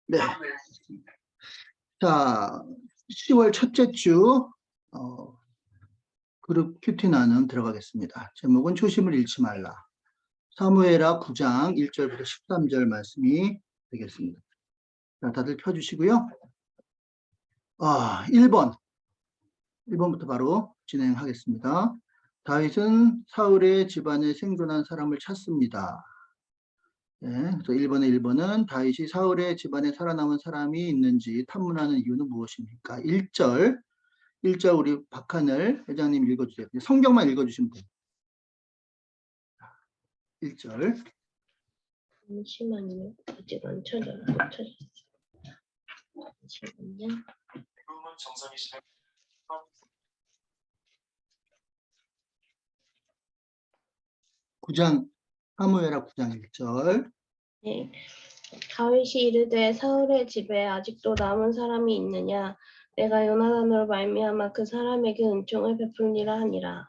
네. 자, 10월 첫째 주 그룹 큐티 나눔 들어가겠습니다. 제목은 초심을 잃지 말라. 사무엘하 9장 1절부터 13절 말씀이 되겠습니다. 자, 다들 펴주시고요. 1번부터 바로 진행하겠습니다. 다윗은 사울의 집안에 생존한 사람을 찾습니다. 네, 그래서 1번은 다윗이 사울의 집안에 살아남은 사람이 있는지 탐문하는 이유는 무엇입니까? 1절 우리 박하늘 회장님 읽어주세요. 성경만 읽어주시면 돼요. 1절. 잠시만요. 아직 안 찾았어요. 잠시만요. 9장 사무엘하 9장 1절. 네. 다윗이 이르되 사울의 집에 아직도 남은 사람이 있느냐? 내가 요나단으로 말미암아 그 사람에게 은총을 베풀리라 하니라.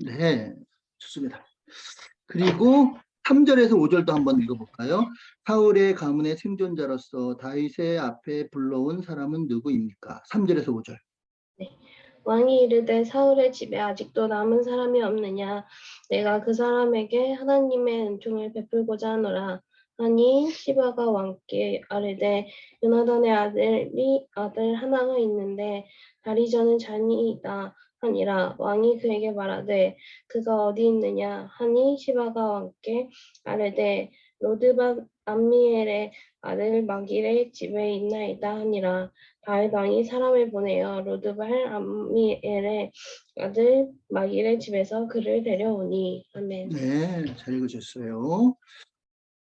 네, 좋습니다. 그리고 3절에서 5절도 한번 읽어볼까요? 사울의 가문의 생존자로서 다윗의 앞에 불러온 사람은 누구입니까? 3절에서 5절. 네. 왕이 이르되 사울의 집에 아직도 남은 사람이 없느냐? 내가 그 사람에게 하나님의 은총을 베풀고자 하노라. 하니 시바가 왕께 아뢰되 요나단의 아들 하나가 있는데 다리저는 잔이이다 하니라. 왕이 그에게 말하되 그가 어디 있느냐? 하니 시바가 왕께 아뢰되 로드박 암미엘의 아들 마길의 집에 있나이다 하니라. 다윗 왕이 사람을 보내어 로드발 암미엘의 아들 마길의 집에서 그를 데려오니. 아멘. 네, 잘 읽으셨어요.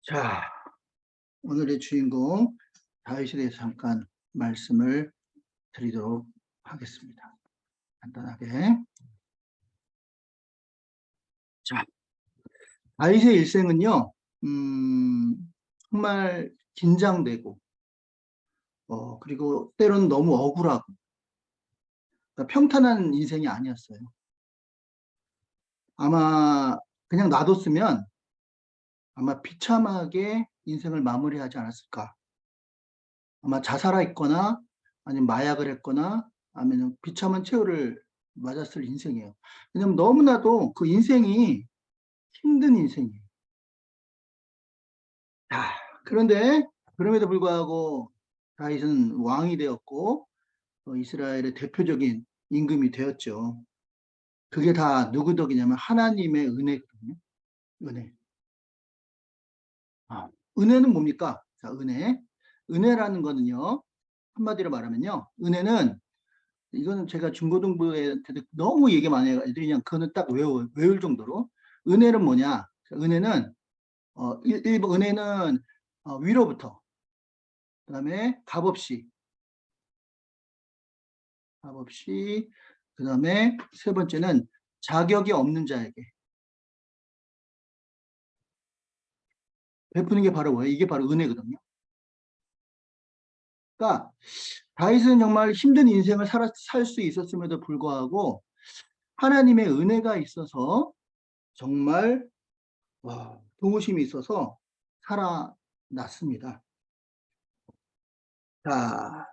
자, 오늘의 주인공 다윗에 대해서 잠깐 말씀을 드리도록 하겠습니다. 간단하게. 자, 다윗의 일생은요, 정말 긴장되고, 그리고 때로는 너무 억울하고, 그러니까 평탄한 인생이 아니었어요. 아마 그냥 놔뒀으면 아마 비참하게 인생을 마무리하지 않았을까. 아마 자살했거나 아니면 마약을 했거나 아니면 비참한 최후를 맞았을 인생이에요. 왜냐면 너무나도 그 인생이 힘든 인생이에요. 그런데 그럼에도 불구하고 다윗은 왕이 되었고 이스라엘의 대표적인 임금이 되었죠. 그게 다 누구 덕이냐면 하나님의 은혜거든요. 은혜. 은혜는 뭡니까? 자, 은혜. 은혜라는 거는요. 한마디로 말하면요. 은혜는 이거는 제가 중고등부에 너무 얘기 많이 해가지고 그냥 그거는 딱 외울 정도로 은혜는 뭐냐? 은혜는 은혜는 위로부터 그다음에 값없이 그다음에 세 번째는 자격이 없는 자에게 베푸는 게 바로 뭐예요? 이게 바로 은혜거든요. 그러니까 다윗은 정말 힘든 인생을 살 수 있었음에도 불구하고 하나님의 은혜가 있어서 정말 도우심이 있어서 살아났습니다. 자,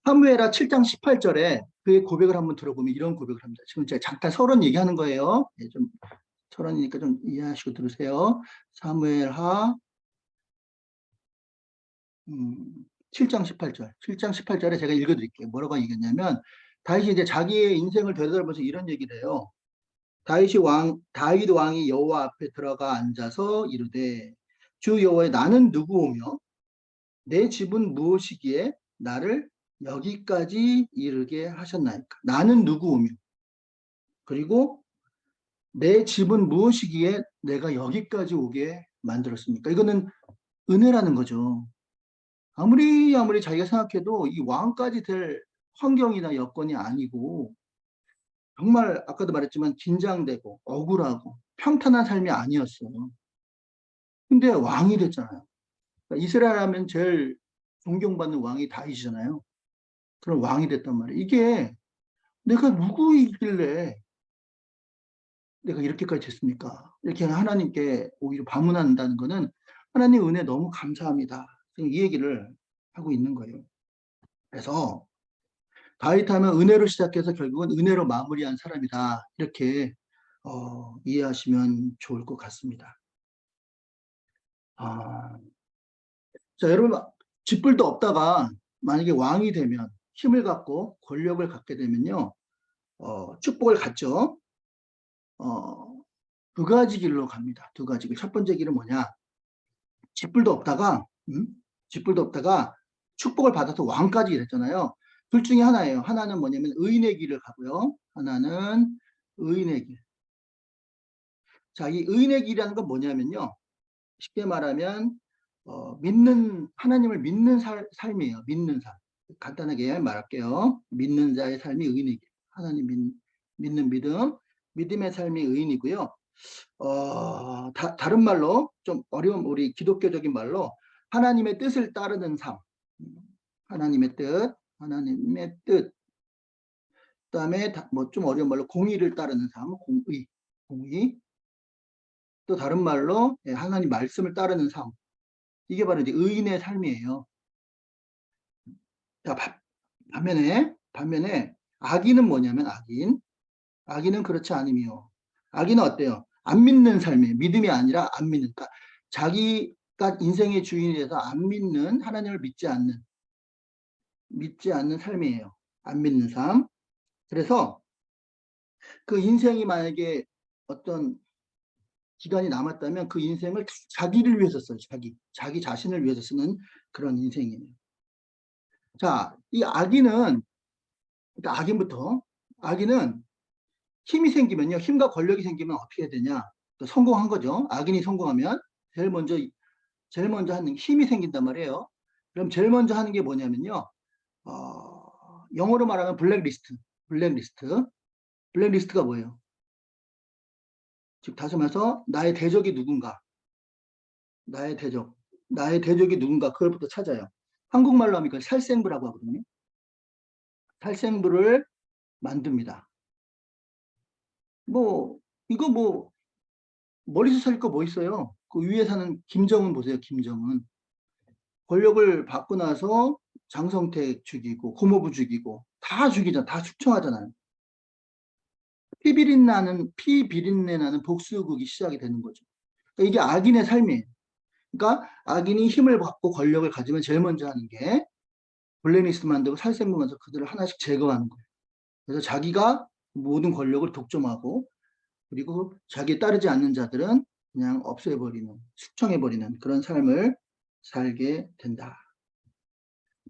사무엘하 7장 18절에 그의 고백을 한번 들어보면 이런 고백을 합니다. 지금 제가 잠깐 서론 얘기하는 거예요. 좀 서론이니까 좀 이해하시고 들으세요. 사무엘하 7장 18절. 7장 18절에 제가 읽어드릴게요. 뭐라고 얘기했냐면 다윗이 이제 자기의 인생을 되돌아보면서 이런 얘기를 해요. 다윗 왕이 여호와 앞에 들어가 앉아서 이르되 주 여호와여 나는 누구오며 내 집은 무엇이기에 나를 여기까지 이르게 하셨나이까. 나는 누구오며 그리고 내 집은 무엇이기에 내가 여기까지 오게 만들었습니까? 이거는 은혜라는 거죠. 아무리 자기가 생각해도 이 왕까지 될 환경이나 여건이 아니고 정말 아까도 말했지만 긴장되고 억울하고 평탄한 삶이 아니었어요. 근데 왕이 됐잖아요. 그러니까 이스라엘 하면 제일 존경받는 왕이 다윗이잖아요. 그런 왕이 됐단 말이에요. 이게 내가 누구이길래 내가 이렇게까지 됐습니까? 이렇게 하나님께 오히려 반문한다는 거는 하나님 은혜 너무 감사합니다. 지금 이 얘기를 하고 있는 거예요. 그래서 다윗 하면 은혜로 시작해서 결국은 은혜로 마무리한 사람이다. 이렇게 이해하시면 좋을 것 같습니다. 자, 여러분, 쥐뿔도 없다가 만약에 왕이 되면 힘을 갖고 권력을 갖게 되면요, 축복을 갖죠. 두 가지 길로 갑니다. 두 가지 길. 첫 번째 길은 뭐냐? 쥐뿔도 없다가, 쥐뿔도 없다가 축복을 받아서 왕까지 됐잖아요. 둘 중에 하나예요. 하나는 뭐냐면 의인의 길을 가고요. 하나는 의인의 길. 자, 이 의인의 길이라는 건 뭐냐면요. 쉽게 말하면 하나님을 믿는 삶이에요. 믿는 삶. 간단하게 말할게요. 믿는 자의 삶이 의인의 길. 하나님 믿는 믿음, 믿음의 삶이 의인이고요. 다른 말로 좀 어려운 우리 기독교적인 말로 하나님의 뜻을 따르는 삶. 하나님의 뜻, 하나님의 뜻. 그다음에 뭐 좀 어려운 말로 공의를 따르는 삶, 공의. 또 다른 말로 하나님 말씀을 따르는 삶. 이게 바로 이제 의인의 삶이에요. 자, 반면에 악인은 뭐냐면 악인은 그렇지 않으며 악인은 어때요? 안 믿는 삶이에요. 믿음이 아니라 안 믿는. 그러니까 자기가 인생의 주인이 돼서 안 믿는, 하나님을 믿지 않는 삶이에요. 안 믿는 삶. 그래서 그 인생이 만약에 어떤 기간이 남았다면 그 인생을 자기를 위해서 써요. 자기 자신을 위해서 쓰는 그런 인생이에요. 자, 이 악인은, 그러니까 악인은 힘이 생기면요. 힘과 권력이 생기면 어떻게 해야 되냐. 성공한 거죠. 악인이 성공하면 제일 먼저 하는 힘이 생긴단 말이에요. 그럼 제일 먼저 하는 게 뭐냐면요. 영어로 말하면 블랙리스트가 뭐예요? 즉 다시 말해서 나의 대적이 누군가, 나의 대적이 누군가 그걸부터 찾아요. 한국말로 하면 그걸 살생부라고 하거든요. 살생부를 만듭니다. 이거 머리서 살 거 뭐 있어요? 그 위에 사는 김정은 보세요. 김정은 권력을 받고 나서 장성택 죽이고 고모부 죽이고 다 죽이잖아. 다 숙청하잖아요. 피비린내 나는 복수국이 시작이 되는 거죠. 그러니까 이게 악인의 삶이에요. 그러니까 악인이 힘을 받고 권력을 가지면 제일 먼저 하는 게 블랙리스트 만들고 살생부 만들어서 그들을 하나씩 제거하는 거예요. 그래서 자기가 모든 권력을 독점하고 그리고 자기에 따르지 않는 자들은 그냥 없애버리는, 숙청해버리는 그런 삶을 살게 된다.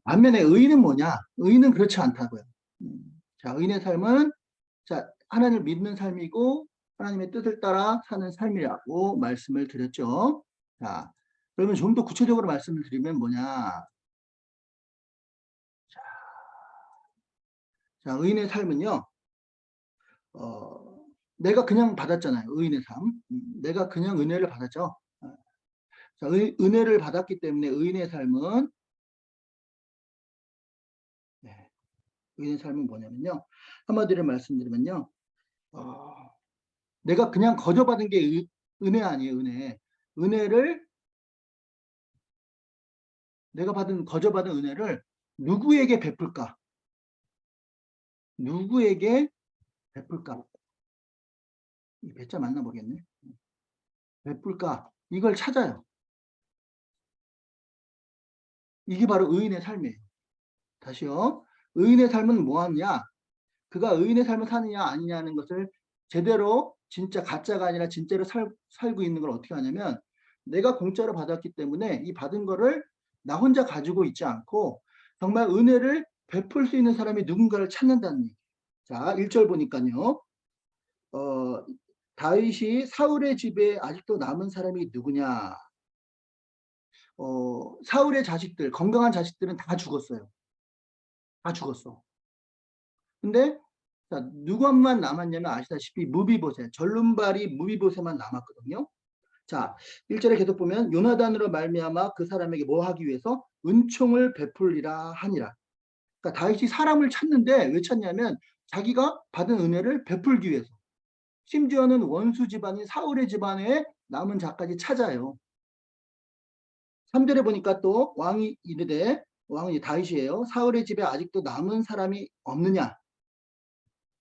반면에 의인은 뭐냐? 의인은 그렇지 않다고요. 자, 의인의 삶은 하나님을 믿는 삶이고 하나님의 뜻을 따라 사는 삶이라고 말씀을 드렸죠. 자, 그러면 좀 더 구체적으로 말씀을 드리면 뭐냐? 자, 의인의 삶은요. 내가 그냥 받았잖아요. 의인의 삶. 내가 그냥 은혜를 받았죠. 자, 은혜를 받았기 때문에 의인의 삶은 의인의 삶은 뭐냐면요. 한마디로 말씀드리면요. 내가 그냥 거저받은 게 은혜 아니에요. 은혜를 내가 거저받은 은혜를 누구에게 베풀까? 누구에게 베풀까? 이 배자 맞나 모르겠네. 베풀까? 이걸 찾아요. 이게 바로 의인의 삶이에요. 다시요. 의인의 삶은 뭐하냐? 그가 의인의 삶을 사느냐 아니냐는 것을 제대로 진짜 가짜가 아니라 진짜로 살고 있는 걸 어떻게 하냐면 내가 공짜로 받았기 때문에 이 받은 거를 나 혼자 가지고 있지 않고 정말 은혜를 베풀 수 있는 사람이 누군가를 찾는다는 얘기예요. 자, 1절 보니까요. 다윗이 사울의 집에 아직도 남은 사람이 누구냐? 사울의 자식들, 건강한 자식들은 다 죽었어요. 다 죽었어. 근데 자, 누구만 남았냐면 아시다시피 무비보셋, 절름발이 무비보셋만 남았거든요. 자, 1절에 계속 보면 요나단으로 말미암아 그 사람에게 뭐 하기 위해서 은총을 베풀리라 하니라. 그러니까 다윗이 사람을 찾는데 왜 찾냐면 자기가 받은 은혜를 베풀기 위해서. 심지어는 원수 집안인 사울의 집안에 남은 자까지 찾아요. 3절에 보니까 또 왕이 이르되, 왕은 다윗이에요. 사울의 집에 아직도 남은 사람이 없느냐?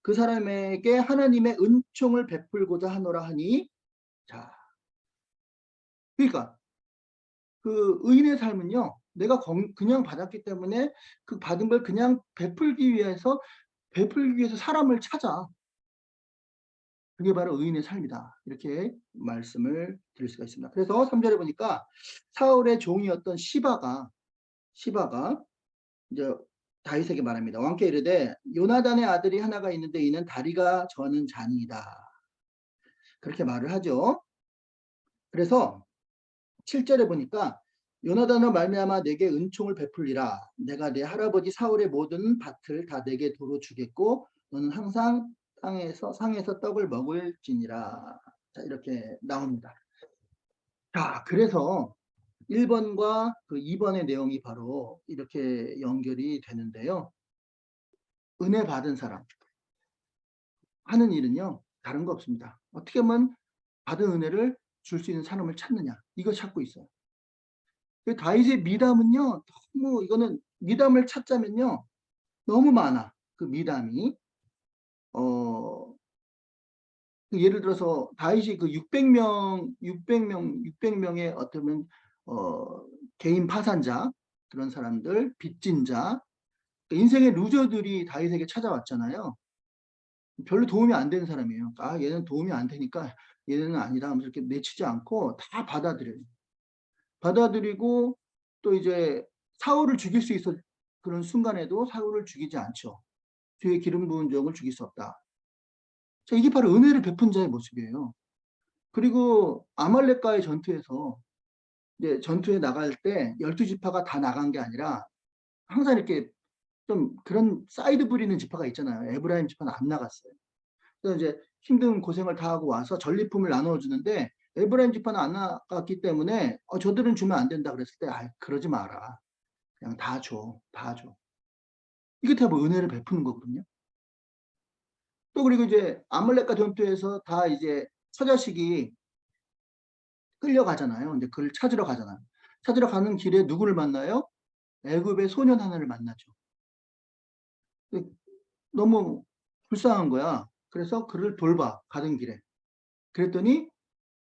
그 사람에게 하나님의 은총을 베풀고자 하노라 하니. 자, 그러니까 그 의인의 삶은요, 내가 그냥 받았기 때문에 그 받은 걸 그냥 베풀기 위해서 사람을 찾아. 그게 바로 의인의 삶이다. 이렇게 말씀을 드릴 수가 있습니다. 그래서 3절에 보니까 사울의 종이었던 시바가 이제 다윗에게 말합니다. 왕께 이르되 요나단의 아들이 하나가 있는데 이는 다리가 저는 자니이다. 그렇게 말을 하죠. 그래서 7절에 보니까 요나단은 말미암아 내게 은총을 베풀리라. 내가 내 할아버지 사울의 모든 밭을 다 내게 도로 주겠고 너는 항상 상에서 떡을 먹을지니라. 자, 이렇게 나옵니다. 자, 그래서 1번과 그 2번의 내용이 바로 이렇게 연결이 되는데요. 은혜 받은 사람 하는 일은요, 다른 거 없습니다. 어떻게 하면 받은 은혜를 줄 수 있는 사람을 찾느냐, 이거 찾고 있어요. 다윗의 미담은요, 너무, 이거는 미담을 찾자면요, 너무 많아. 그 미담이. 예를 들어서 다윗이 그 600명의 어쩌면 개인 파산자, 그런 사람들, 빚진 자, 인생의 루저들이 다윗에게 찾아왔잖아요. 별로 도움이 안 되는 사람이에요. 아, 얘는 도움이 안 되니까 얘는 아니다 하면서 이렇게 내치지 않고 다 받아들여요. 받아들이고 또 이제 사울을 죽일 수 있어 그런 순간에도 사울을 죽이지 않죠. 주의 기름 부은 종을 죽일 수 없다. 자, 이게 바로 은혜를 베푼 자의 모습이에요. 그리고 아말렉과의 전투에서 이제 전투에 나갈 때 12지파가 다 나간 게 아니라 항상 이렇게 좀 그런 사이드 부리는 지파가 있잖아요. 에브라임 지파는 안 나갔어요. 그래서 이제 힘든 고생을 다 하고 와서 전리품을 나눠주는데 에브라임 지파는 안 나갔기 때문에 저들은 주면 안 된다 그랬을 때 그러지 마라. 그냥 다 줘. 다 줘. 이게 다 뭐 은혜를 베푸는 거거든요. 또 그리고 이제 아말렉과 전투에서 다 이제 처자식이 끌려가잖아요. 이제 그를 찾으러 가잖아요. 찾으러 가는 길에 누구를 만나요? 애굽의 소년 하나를 만나죠. 너무 불쌍한 거야. 그래서 그를 돌봐, 가는 길에. 그랬더니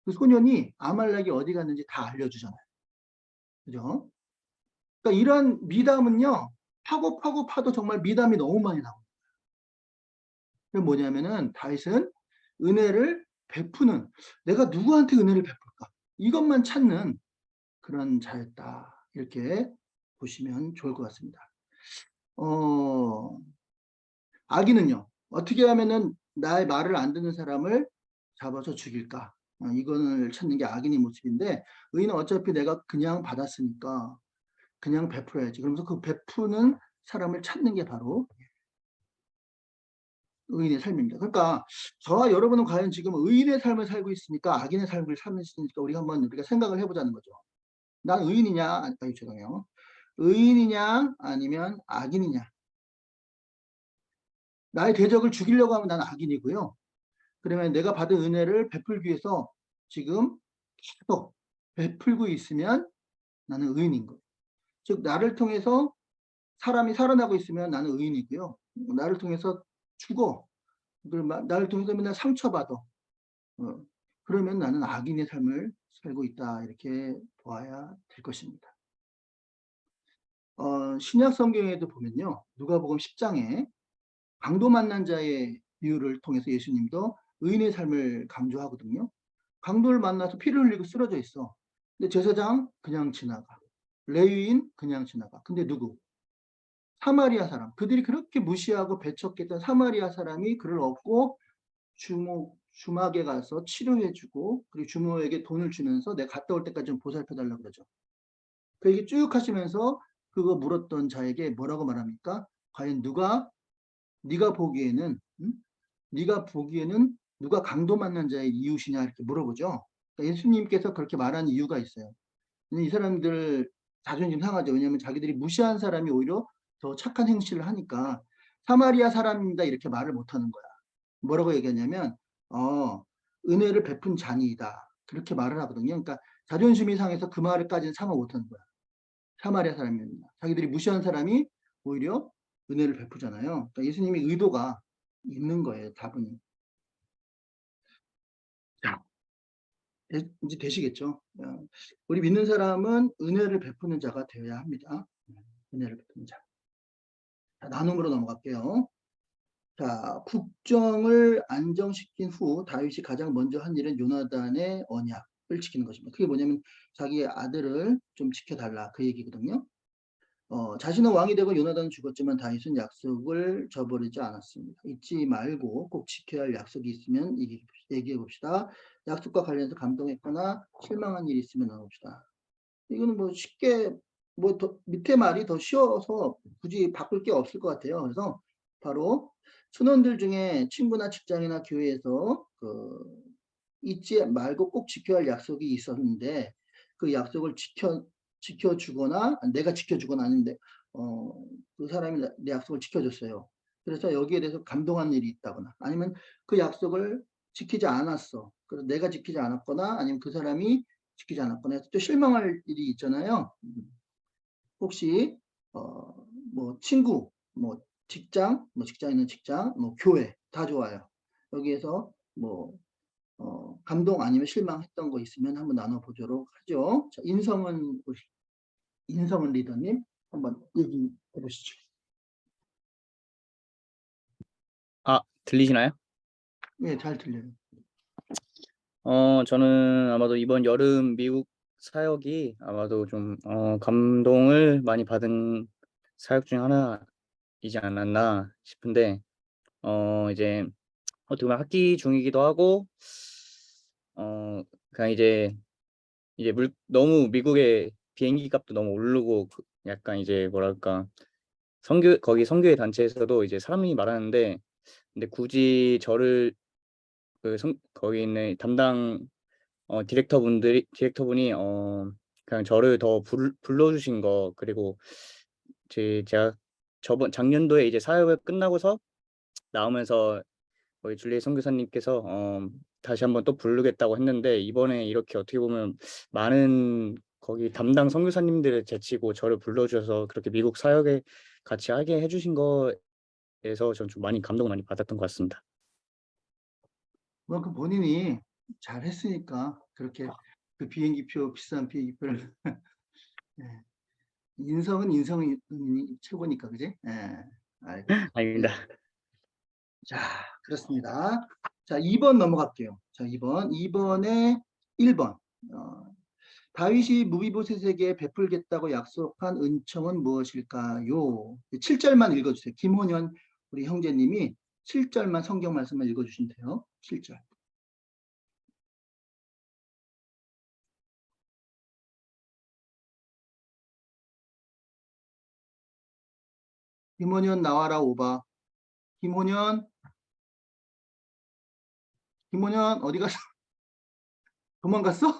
그 소년이 아말렉이 어디 갔는지 다 알려주잖아요. 그죠? 그러니까 이런 미담은요, 파도 정말 미담이 너무 많이 나옵니다. 그게 뭐냐면은 다윗은 은혜를 베푸는, 내가 누구한테 은혜를 베풀까? 이것만 찾는 그런 자였다. 이렇게 보시면 좋을 것 같습니다. 악인은요, 어떻게 하면은 나의 말을 안 듣는 사람을 잡아서 죽일까? 이거를 찾는 게 악인의 모습인데, 의인은 어차피 내가 그냥 받았으니까 그냥 베풀어야지. 그러면서 그 베푸는 사람을 찾는 게 바로 의인의 삶입니다. 그러니까 저와 여러분은 과연 지금 의인의 삶을 살고 있습니까? 악인의 삶을 살고 있습니까? 우리가 생각을 해보자는 거죠. 난 의인이냐? 죄송해요. 의인이냐 아니면 악인이냐? 나의 대적을 죽이려고 하면 나는 악인이고요. 그러면 내가 받은 은혜를 베풀기 위해서 지금 계속 베풀고 있으면 나는 의인인 거예요. 즉 나를 통해서 사람이 살아나고 있으면 나는 의인이고요. 나를 통해서 죽어. 나를 통해서 맨날 상처받아. 그러면 나는 악인의 삶을 살고 있다. 이렇게 보아야 될 것입니다. 신약 성경에도 보면요. 누가복음 10장에 강도 만난 자의 비유를 통해서 예수님도 의인의 삶을 강조하거든요. 강도를 만나서 피를 흘리고 쓰러져 있어. 근데 제사장 그냥 지나가. 레위인 그냥 지나가. 근데 누구? 사마리아 사람. 그들이 그렇게 무시하고 배척했던 사마리아 사람이 그를 업고 주막에 가서 치료해주고 그리고 주모에게 돈을 주면서 내가 갔다 올 때까지 좀 보살펴달라고 그러죠. 그 얘기 쭉 하시면서 그거 물었던 자에게 뭐라고 말합니까? 과연 네가 보기에는 누가 강도 만난 자의 이웃이냐 이렇게 물어보죠. 그러니까 예수님께서 그렇게 말한 이유가 있어요. 이 사람들 자존심 상하죠. 왜냐하면 자기들이 무시한 사람이 오히려 더 착한 행실을 하니까 사마리아 사람입니다 이렇게 말을 못하는 거야. 뭐라고 얘기하냐면 은혜를 베푼 자니이다 그렇게 말을 하거든요. 그러니까 자존심이 상해서 그 말을까지는 참아 못하는 거야. 사마리아 사람입니다. 자기들이 무시한 사람이 오히려 은혜를 베푸잖아요. 그러니까 예수님이 의도가 있는 거예요. 다분히. 자, 이제 되시겠죠? 우리 믿는 사람은 은혜를 베푸는 자가 되어야 합니다. 은혜를 베푸는 자. 자, 나눔으로 넘어갈게요. 자, 국정을 안정시킨 후 다윗이 가장 먼저 한 일은 요나단의 언약을 지키는 것입니다. 그게 뭐냐면 자기의 아들을 좀 지켜달라 그 얘기거든요. 자신은 왕이 되고 요나단은 죽었지만 다윗은 약속을 저버리지 않았습니다. 잊지 말고 꼭 지켜야 할 약속이 있으면 얘기해 봅시다. 약속과 관련해서 감동했거나 실망한 일이 있으면 나눠봅시다. 이거는 뭐 쉽게 뭐 밑에 말이 더 쉬워서 굳이 바꿀 게 없을 것 같아요. 그래서 바로 순원들 중에 친구나 직장이나 교회에서 잊지 말고 꼭 지켜야 할 약속이 있었는데 그 약속을 지켜주거나 내가 지켜주거나 아닌데 그 사람이 내 약속을 지켜줬어요. 그래서 여기에 대해서 감동한 일이 있다거나 아니면 그 약속을 지키지 않았어. 그래서 내가 지키지 않았거나 아니면 그 사람이 지키지 않았거나 해서 또 실망할 일이 있잖아요. 혹시 뭐 친구, 뭐 직장, 뭐 직장이나 직장, 뭐 교회 다 좋아요. 여기에서 뭐 감동 아니면 실망했던 거 있으면 한번 나눠보도록 하죠. 자, 인성은 리더님 한번 얘기해 보시죠. 들리시나요? 네, 잘 들려요. 저는 아마도 이번 여름 미국 사역이 아마도 좀 감동을 많이 받은 사역 중 하나이지 않았나 싶은데 이제 어떻게 보면 학기 중이기도 하고 그냥 이제 너무 미국의 비행기 값도 너무 오르고 약간 이제 뭐랄까 거기 선교회 단체에서도 이제 사람이 많았는데 근데 굳이 저를 거기 있는 담당 디렉터분이 그냥 저를 더 불러주신 거 그리고 제가 작년도에 이제 사역을 끝나고서 나오면서 거기 줄리에 선교사님께서 다시 한번 또 부르겠다고 했는데 이번에 이렇게 어떻게 보면 많은 거기 담당 선교사님들을 제치고 저를 불러주셔서 그렇게 미국 사역에 같이 하게 해주신 거에서 전 좀 많이 감동을 많이 받았던 것 같습니다. 그 본인이 잘 했으니까 그렇게 그 비행기표 비싼 비행기표를 네. 인성이 최고니까 그지? 네, 알겠습니다. 아닙니다. 자, 그렇습니다. 자, 2번 넘어갈게요. 자, 2번에 1번. 다윗이 무비보셋에게 베풀겠다고 약속한 은총은 무엇일까요? 7절만 읽어주세요. 김혼현 우리 형제님이 7절만 성경 말씀만 읽어주시면 돼요. 7절. 김혼현 나와라 오바. 김혼현 어디 갔어? 도망갔어?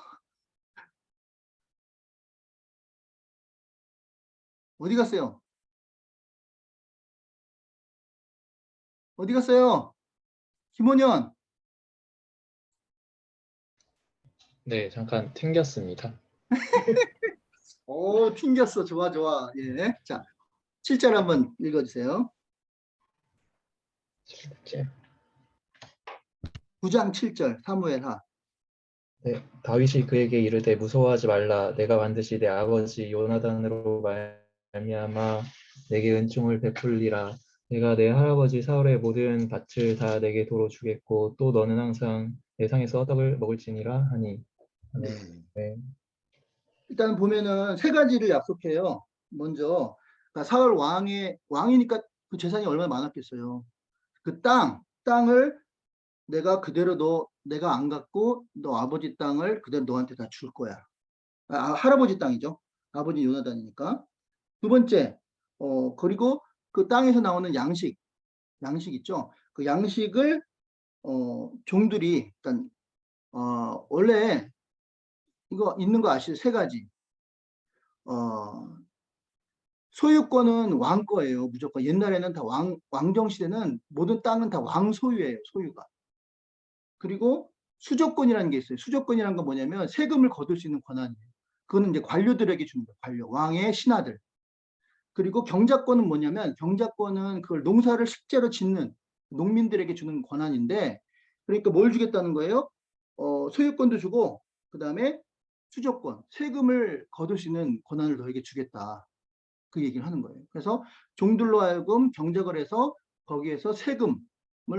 어디 갔어요? 어디 갔어요? 김혼현. 네, 잠깐 튕겼습니다. 튕겼어. 좋아. 예. 자, 7절 한번 읽어주세요. 9장 7절 사무엘하. 네, 다윗이 그에게 이르되 무서워하지 말라. 내가 반드시 내 아버지 요나단으로 말미암아 내게 은총을 베풀리라. 내가 내 할아버지 사울의 모든 밭을 다 내게 도로 주겠고 또 너는 항상 내 상에서 떡을 먹을지니라 하니. 네. 일단 보면은 세 가지를 약속해요. 먼저 그러니까 사울 왕이니까 그 재산이 얼마나 많았겠어요. 그 땅을 내가 그대로 내가 안 갖고 너 아버지 땅을 그대로 너한테 다 줄 거야. 할아버지 땅이죠. 아버지 요나단이니까. 두 번째, 그리고 그 땅에서 나오는 양식 있죠. 그 양식을 종들이 일단 원래 이거 있는 거 아시죠? 세 가지. 소유권은 왕 거예요. 무조건. 옛날에는 다 왕정 시대는 모든 땅은 다 왕 소유예요. 소유가. 그리고 수조권이라는 게 있어요. 수조권이라는 건 뭐냐면 세금을 거둘 수 있는 권한이에요. 그거는 이제 관료들에게 주는 거예요. 관료, 왕의 신하들. 그리고 경작권은 뭐냐면 경작권은 그걸 농사를 실제로 짓는 농민들에게 주는 권한인데, 그러니까 뭘 주겠다는 거예요? 소유권도 주고 그다음에 수조권, 세금을 거둘 수 있는 권한을 너에게 주겠다. 그 얘기를 하는 거예요. 그래서 종들로 하여금 경작을 해서 거기에서 세금을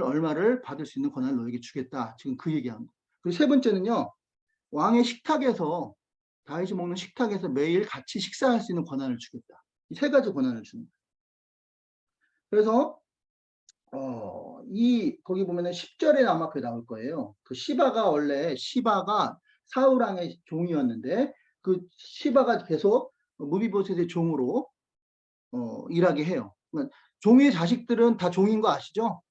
얼마를 받을 수 있는 권한을 너에게 주겠다. 지금 그 얘기하는 거예요. 그리고 세 번째는요. 왕의 식탁에서, 다윗이 먹는 식탁에서 매일 같이 식사할 수 있는 권한을 주겠다. 이 세 가지 권한을 주는 거예요. 그래서 거기 보면은 10절에 아마 그 나올 거예요. 그 시바가 사울 왕의 종이었는데 그 시바가 계속 무비보셋의 종으로 일하게 해요. 그러니까 종의 자식들은 다 종인 거 아시죠?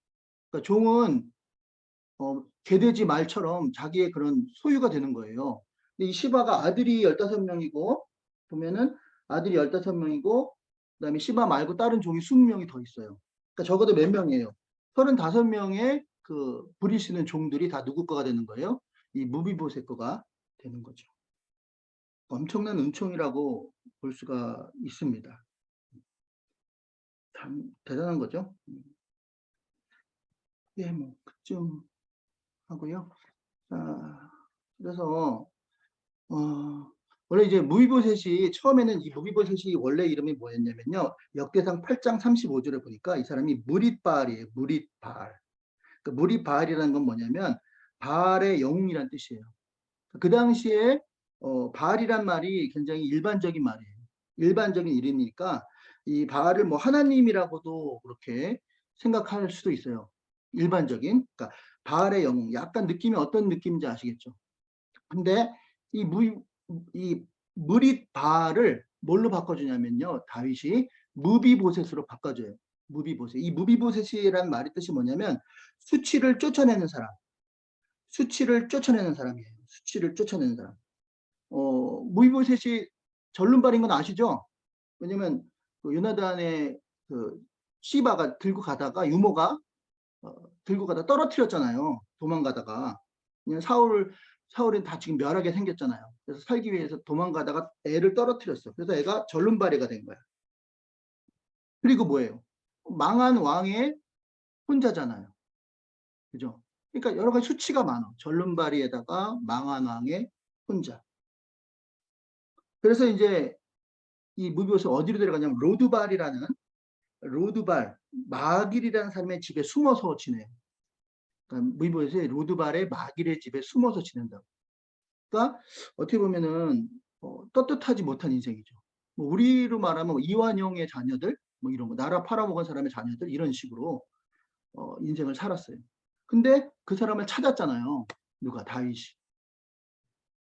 그러니까 종은 개돼지 말처럼 자기의 그런 소유가 되는 거예요. 근데 이 시바가 아들이 15명이고 보면은 아들이 15명이고 그다음에 시바 말고 다른 종이 20명이 더 있어요. 그러니까 적어도 몇 명이에요? 35명의 그 부릴 수 있는 종들이 다 누구 거가 되는 거예요? 이 무비보셋 거가 되는 거죠. 엄청난 은총이라고 볼 수가 있습니다. 참 대단한 거죠. 예, 뭐 그쯤 하고요. 자, 그래서 원래 이제 무비보셋이 처음에는 이 무비보셋이 원래 이름이 뭐였냐면요. 역대상 8장 35절에 보니까 이 사람이 무릿바알이에요. 무릿바알. 그 무릿바알이라는 건 뭐냐면 바알의 영웅이란 뜻이에요. 그 당시에 바알이란 말이 굉장히 일반적인 말이에요. 일반적인 이름이니까 이 바알을 뭐 하나님이라고도 그렇게 생각할 수도 있어요. 일반적인. 그러니까 바알의 영웅. 약간 느낌이 어떤 느낌인지 아시겠죠? 근데 이 무릿바알을 뭘로 바꿔주냐면요. 다윗이 무비보셋으로 바꿔줘요. 무비보셋. 이 무비보셋이라는 말의 뜻이 뭐냐면 수치를 쫓아내는 사람. 수치를 쫓아내는 사람이에요. 수치를 쫓아내는 사람. 무비보셋이 절름발인 건 아시죠? 왜냐면 그 요나단의 그 시바가 들고 가다가 유모가 들고 가다 떨어뜨렸잖아요. 도망가다가. 그냥 사울은 다 지금 멸하게 생겼잖아요. 그래서 살기 위해서 도망가다가 애를 떨어뜨렸어. 그래서 애가 절름발이가 된 거야. 그리고 뭐예요? 망한 왕의 혼자잖아요. 그죠? 그러니까 여러 가지 수치가 많아. 절름발이에다가 망한 왕의 혼자. 그래서 이제 이 무비보셋 어디로 데려가냐면 로두발, 마길이라는 사람의 집에 숨어서 지내요. 그러니까 무비보셋이 로두발의 마길의 집에 숨어서 지낸다고. 그러니까 어떻게 보면은 떳떳하지 못한 인생이죠. 뭐 우리로 말하면 이완용의 자녀들, 뭐 이런 거, 나라 팔아먹은 사람의 자녀들 이런 식으로 인생을 살았어요. 근데 그 사람을 찾았잖아요. 누가? 다윗이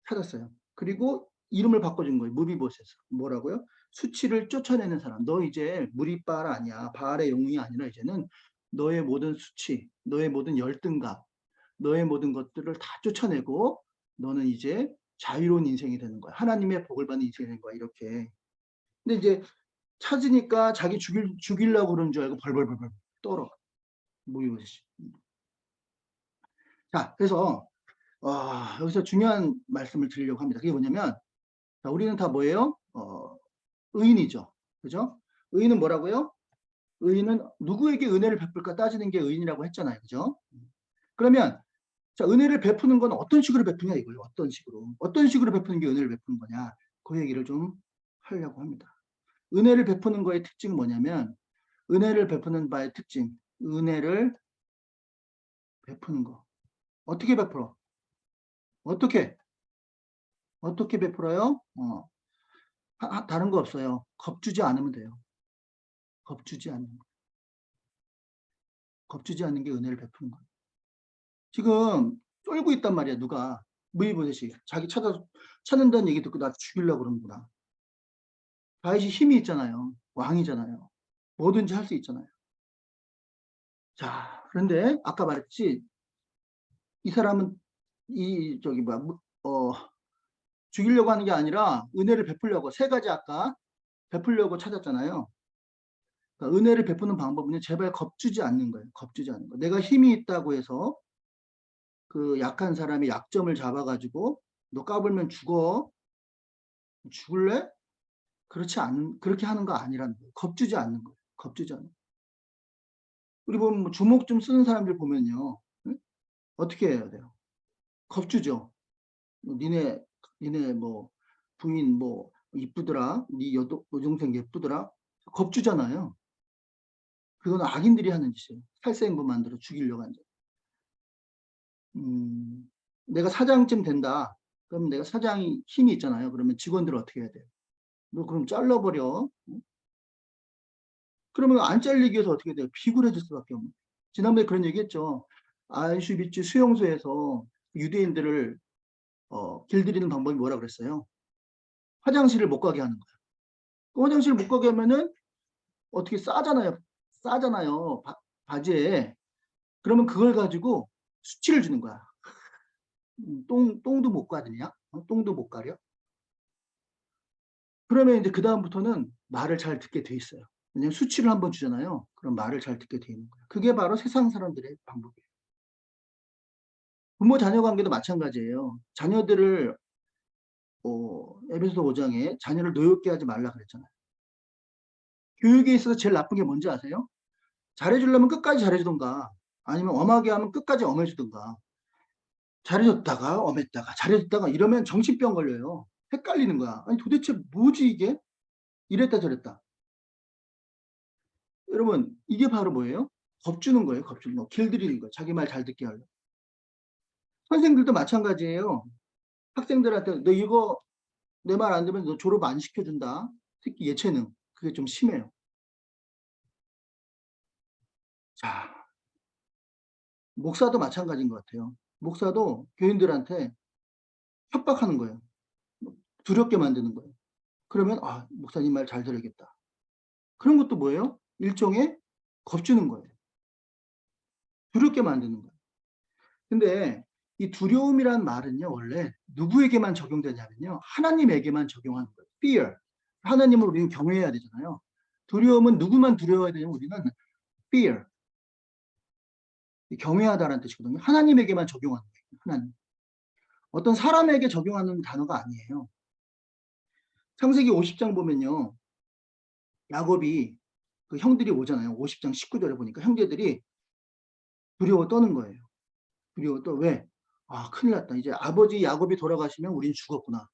찾았어요. 그리고 이름을 바꿔준 거예요. 무비보셋. 뭐라고요? 수치를 쫓아내는 사람. 너 이제 무리바알 아니야. 바알의 영웅이 아니라 이제는 너의 모든 수치, 너의 모든 열등감, 너의 모든 것들을 다 쫓아내고 너는 이제 자유로운 인생이 되는 거야. 하나님의 복을 받는 인생이 되는 거야. 이렇게. 근데 이제 찾으니까 자기 죽이려고 그러는 줄 알고 벌벌벌 떨어. 무비보셋이. 자, 그래서 여기서 중요한 말씀을 드리려고 합니다. 그게 뭐냐면 자, 우리는 다 뭐예요? 의인이죠. 그죠? 의인은 뭐라고요? 의인은 누구에게 은혜를 베풀까 따지는 게 의인이라고 했잖아요. 그죠? 그러면 자, 은혜를 베푸는 건 어떤 식으로 베푸냐 이거예요. 어떤 식으로. 어떤 식으로 베푸는 게 은혜를 베푸는 거냐. 그 얘기를 좀 하려고 합니다. 은혜를 베푸는 거의 특징은 뭐냐면 은혜를 베푸는 바의 특징. 은혜를 베푸는 거. 어떻게 베풀어? 어떻게 베풀어요? 다른 거 없어요. 겁주지 않으면 돼요. 겁주지 않는 거. 겁주지 않는 게 은혜를 베푸는 거예요. 지금 쫄고 있단 말이야. 누가? 무비보셋이 자기 찾는다는 얘기 듣고 나 죽이려고 그러는구나. 다윗이 힘이 있잖아요. 왕이잖아요. 뭐든지 할 수 있잖아요. 자, 그런데 아까 말했지 이 사람은 죽이려고 하는 게 아니라 은혜를 베풀려고 세 가지 아까 베풀려고 찾았잖아요. 그러니까 은혜를 베푸는 방법은 제발 겁주지 않는 거예요. 겁주지 않는 거. 내가 힘이 있다고 해서 그 약한 사람이 약점을 잡아가지고 너 까불면 죽어. 죽을래? 그렇게 하는 거 아니라는 거예요. 겁주지 않는 거예요. 겁주지 않는 거예요. 우리 보면 뭐 주먹 좀 쓰는 사람들 보면요. 응? 어떻게 해야 돼요? 겁주죠. 니네 뭐 부인 뭐 이쁘더라. 네 여동생 예쁘더라. 겁주잖아요. 그건 악인들이 하는 짓이에요. 살생부 만들어 죽이려고 하는 짓. 내가 사장쯤 된다. 그럼 내가 사장이 힘이 있잖아요. 그러면 직원들 어떻게 해야 돼요? 너 그럼 잘라버려. 응? 그러면 안 잘리기 위해서 어떻게 돼요? 비굴해질 수밖에 없는. 지난번에 그런 얘기했죠. 아이슈비츠 수용소에서 유대인들을 길들이는 방법이 뭐라 그랬어요? 화장실을 못 가게 하는 거예요. 그 화장실 못 가게 하면은 어떻게 싸잖아요. 싸잖아요. 바지에. 그러면 그걸 가지고 수치를 주는 거야. 똥도 못 가리냐? 똥도 못 가려? 그러면 이제 그다음부터는 말을 잘 듣게 돼 있어요. 왜냐면 수치를 한번 주잖아요. 그럼 말을 잘 듣게 돼 있는 거예요. 그게 바로 세상 사람들의 방법이에요. 부모 자녀 관계도 마찬가지예요. 자녀들을 에베소서 5장에 자녀를 노엽게 하지 말라 그랬잖아요. 교육에 있어서 제일 나쁜 게 뭔지 아세요? 잘해주려면 끝까지 잘해주던가 아니면 엄하게 하면 끝까지 엄해주던가 잘해줬다가 엄했다가 잘해줬다가 이러면 정신병 걸려요. 헷갈리는 거야. 아니 도대체 뭐지 이게? 이랬다 저랬다. 여러분 이게 바로 뭐예요? 겁주는 거예요. 겁주는 거. 길들이는 거예요. 자기 말 잘 듣게 하려고. 선생님들도 마찬가지예요. 학생들한테 너 이거 내 말 안 들으면 너 졸업 안 시켜준다. 특히 예체능. 그게 좀 심해요. 자, 목사도 마찬가지인 것 같아요. 목사도 교인들한테 협박하는 거예요. 두렵게 만드는 거예요. 그러면 아 목사님 말 잘 들어야겠다. 그런 것도 뭐예요? 일종의 겁주는 거예요. 두렵게 만드는 거예요. 근데 이 두려움이란 말은요 원래 누구에게만 적용되냐면요 하나님에게만 적용하는 거예요. fear. 하나님을 우리는 경외해야 되잖아요. 두려움은 누구만 두려워야 되냐면 우리는 fear. 경외하다라는 뜻이거든요. 하나님에게만 적용하는 거예요. 하나님. 어떤 사람에게 적용하는 단어가 아니에요. 창세기 50장 보면요. 야곱이 그 형들이 오잖아요. 50장 19절에 보니까 형제들이 두려워 떠는 거예요. 두려워 떠. 왜? 아 큰일 났다. 이제 아버지 야곱이 돌아가시면 우린 죽었구나.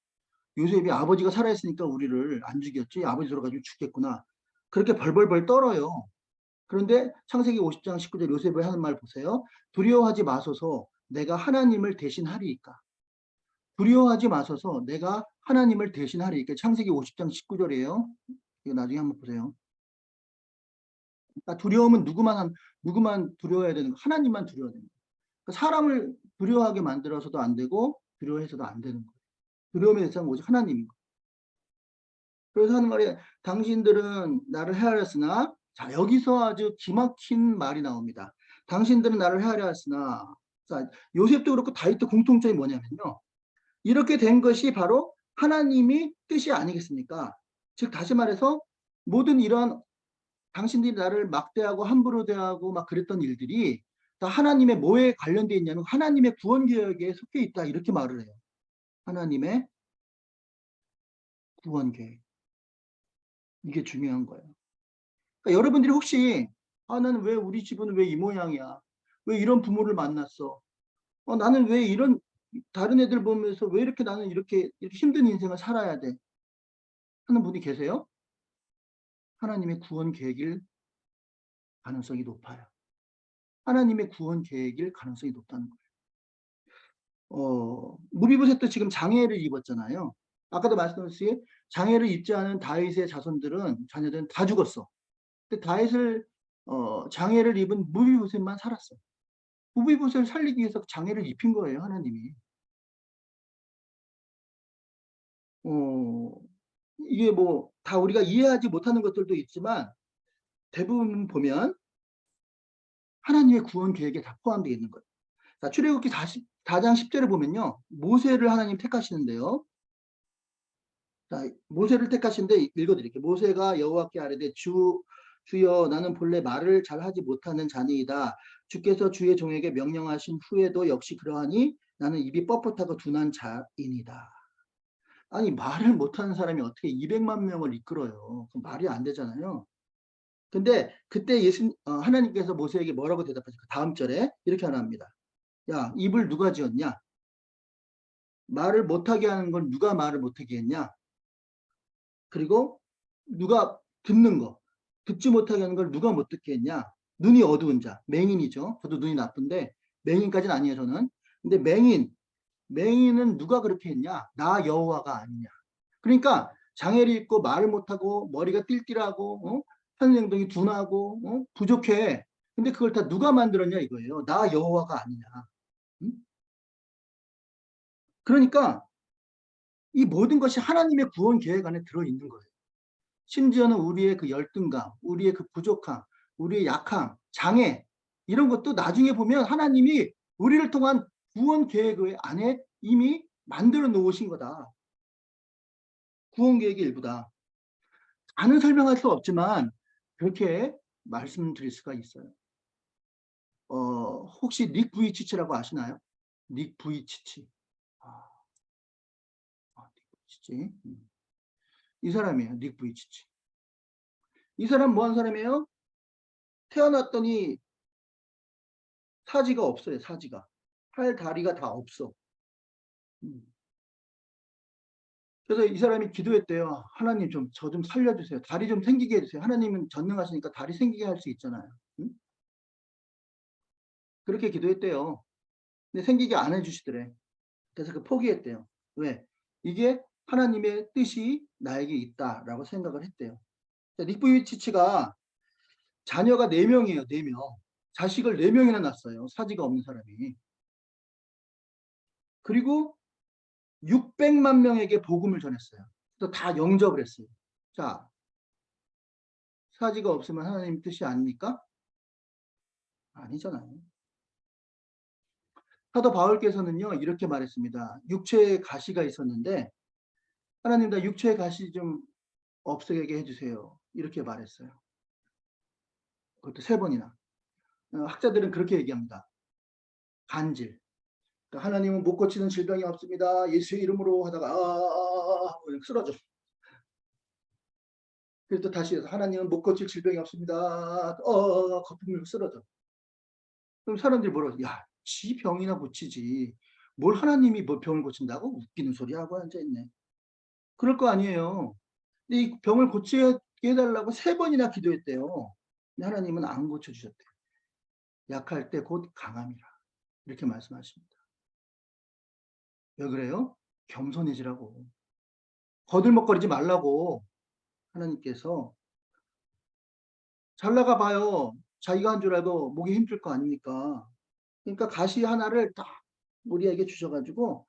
요셉이 아버지가 살아있으니까 우리를 안 죽였지. 아버지 돌아가지고 죽겠구나. 그렇게 벌벌벌 떨어요. 그런데 창세기 50장 19절 요셉이 하는 말 보세요. 두려워하지 마소서 내가 하나님을 대신하리이까. 두려워하지 마소서 내가 하나님을 대신하리이까. 창세기 50장 19절이에요. 이거 나중에 한번 보세요. 그러니까 두려움은 누구만 두려워해야 되는 거, 하나님만 두려워야 되는 거. 그러니까 사람을 두려워하게 만들어서도 안 되고 두려워해서도 안 되는 거예요. 두려움의 대상은 오직 하나님인 거예요. 그래서 하는 말이 당신들은 나를 헤아렸으나 자 여기서 아주 기막힌 말이 나옵니다. 당신들은 나를 헤아렸으나 자 요셉도 그렇고 다윗도 공통점이 뭐냐면요. 이렇게 된 것이 바로 하나님이 뜻이 아니겠습니까? 즉 다시 말해서 모든 이런 당신들이 나를 막대하고 함부로 대하고 막 그랬던 일들이 다 하나님의 뭐에 관련되어 있냐면 하나님의 구원 계획에 속해 있다 이렇게 말을 해요. 하나님의 구원 계획. 이게 중요한 거예요. 그러니까 여러분들이 혹시 나는 왜 우리 집은 왜 이 모양이야? 왜 이런 부모를 만났어? 나는 왜 이런 다른 애들 보면서 왜 이렇게 나는 이렇게 힘든 인생을 살아야 돼? 하는 분이 계세요? 하나님의 구원 계획일 가능성이 높아요. 하나님의 구원 계획일 가능성이 높다는 거예요. 무비보셋도 지금 장애를 입었잖아요. 아까도 말씀드렸듯이 장애를 입지 않은 다윗의 자녀들은 다 죽었어. 근데 다윗을 장애를 입은 무비보셋만 살았어. 무비보셋을 살리기 위해서 장애를 입힌 거예요, 하나님이. 이게 뭐 다 우리가 이해하지 못하는 것들도 있지만 대부분 보면 하나님의 구원 계획에 다 포함되어 있는 거예요. 자, 출애굽기 4장 10절에 보면요. 모세를 하나님 택하시는데요. 자, 모세를 택하시는데 읽어드릴게요. 모세가 여호와께 아뢰되 주여 나는 본래 말을 잘하지 못하는 자니이다. 주께서 주의 종에게 명령하신 후에도 역시 그러하니 나는 입이 뻣뻣하고 둔한 자이니다. 아니 말을 못하는 사람이 어떻게 200만 명을 이끌어요? 그 말이 안 되잖아요. 근데 그때 하나님께서 모세에게 뭐라고 대답하실까? 다음 절에 이렇게 하나 합니다. 야, 입을 누가 지었냐? 말을 못하게 하는 건 누가 말을 못하게 했냐? 그리고 누가 듣는 거, 듣지 못하게 하는 걸 누가 못 듣게 했냐? 눈이 어두운 자, 맹인이죠. 저도 눈이 나쁜데 맹인까지는 아니에요, 저는. 근데 맹인은 누가 그렇게 했냐? 나 여호와가 아니냐. 그러니까 장애를 입고 말을 못하고 머리가 띨띨하고 하는 행동이 둔하고 부족해. 근데 그걸 다 누가 만들었냐 이거예요. 나 여호와가 아니냐. 응? 그러니까 이 모든 것이 하나님의 구원 계획 안에 들어있는 거예요. 심지어는 우리의 그 열등감, 우리의 그 부족함, 우리의 약함, 장애 이런 것도 나중에 보면 하나님이 우리를 통한 구원 계획 안에 이미 만들어 놓으신 거다. 구원 계획의 일부다. 다는 설명할 수 없지만 그렇게 말씀드릴 수가 있어요. 혹시 닉 부이치치라고 아시나요? 닉 부이치치. 닉 부이치치. 이 사람이에요. 닉 부이치치. 이 사람 뭐 한 사람이에요? 태어났더니 사지가 없어요. 사지가. 팔, 다리가 다 없어. 그래서 이 사람이 기도했대요. 하나님 저 좀 살려주세요. 다리 좀 생기게 해주세요. 하나님은 전능하시니까 다리 생기게 할 수 있잖아요. 응? 그렇게 기도했대요. 근데 생기게 안 해주시더래. 그래서 그 포기했대요. 왜? 이게 하나님의 뜻이 나에게 있다라고 생각을 했대요. 닉 부이치치가 자녀가 4명이에요. 4명. 자식을 4명이나 낳았어요. 사지가 없는 사람이. 그리고 600만 명에게 복음을 전했어요. 그래서 다 영접을 했어요. 자, 사지가 없으면 하나님 뜻이 아닙니까? 아니잖아요. 사도 바울께서는요, 이렇게 말했습니다. 육체에 가시가 있었는데, 하나님 나 육체에 가시 좀 없애게 해주세요. 이렇게 말했어요. 그것도 3번이나. 학자들은 그렇게 얘기합니다. 간질. 그러니까 하나님은 못 고치는 질병이 없습니다. 예수의 이름으로 하다가 쓰러져. 그래서 또 다시 해서 하나님은 못 고칠 질병이 없습니다. 거품 물고 쓰러져. 그럼 사람들이 뭐라고? 야, 지 병이나 고치지. 뭘 하나님이 뭘 병을 고친다고? 웃기는 소리 하고 앉아있네. 그럴 거 아니에요. 근데 이 병을 고치게 해달라고 3번이나 기도했대요. 근데 하나님은 안 고쳐주셨대요. 약할 때 곧 강함이라. 이렇게 말씀하십니다. 왜 그래요? 겸손해지라고. 거들먹거리지 말라고 하나님께서. 잘 나가 봐요. 자기가 한 줄 알고 목이 힘들 거 아닙니까? 그러니까 가시 하나를 딱 우리에게 주셔가지고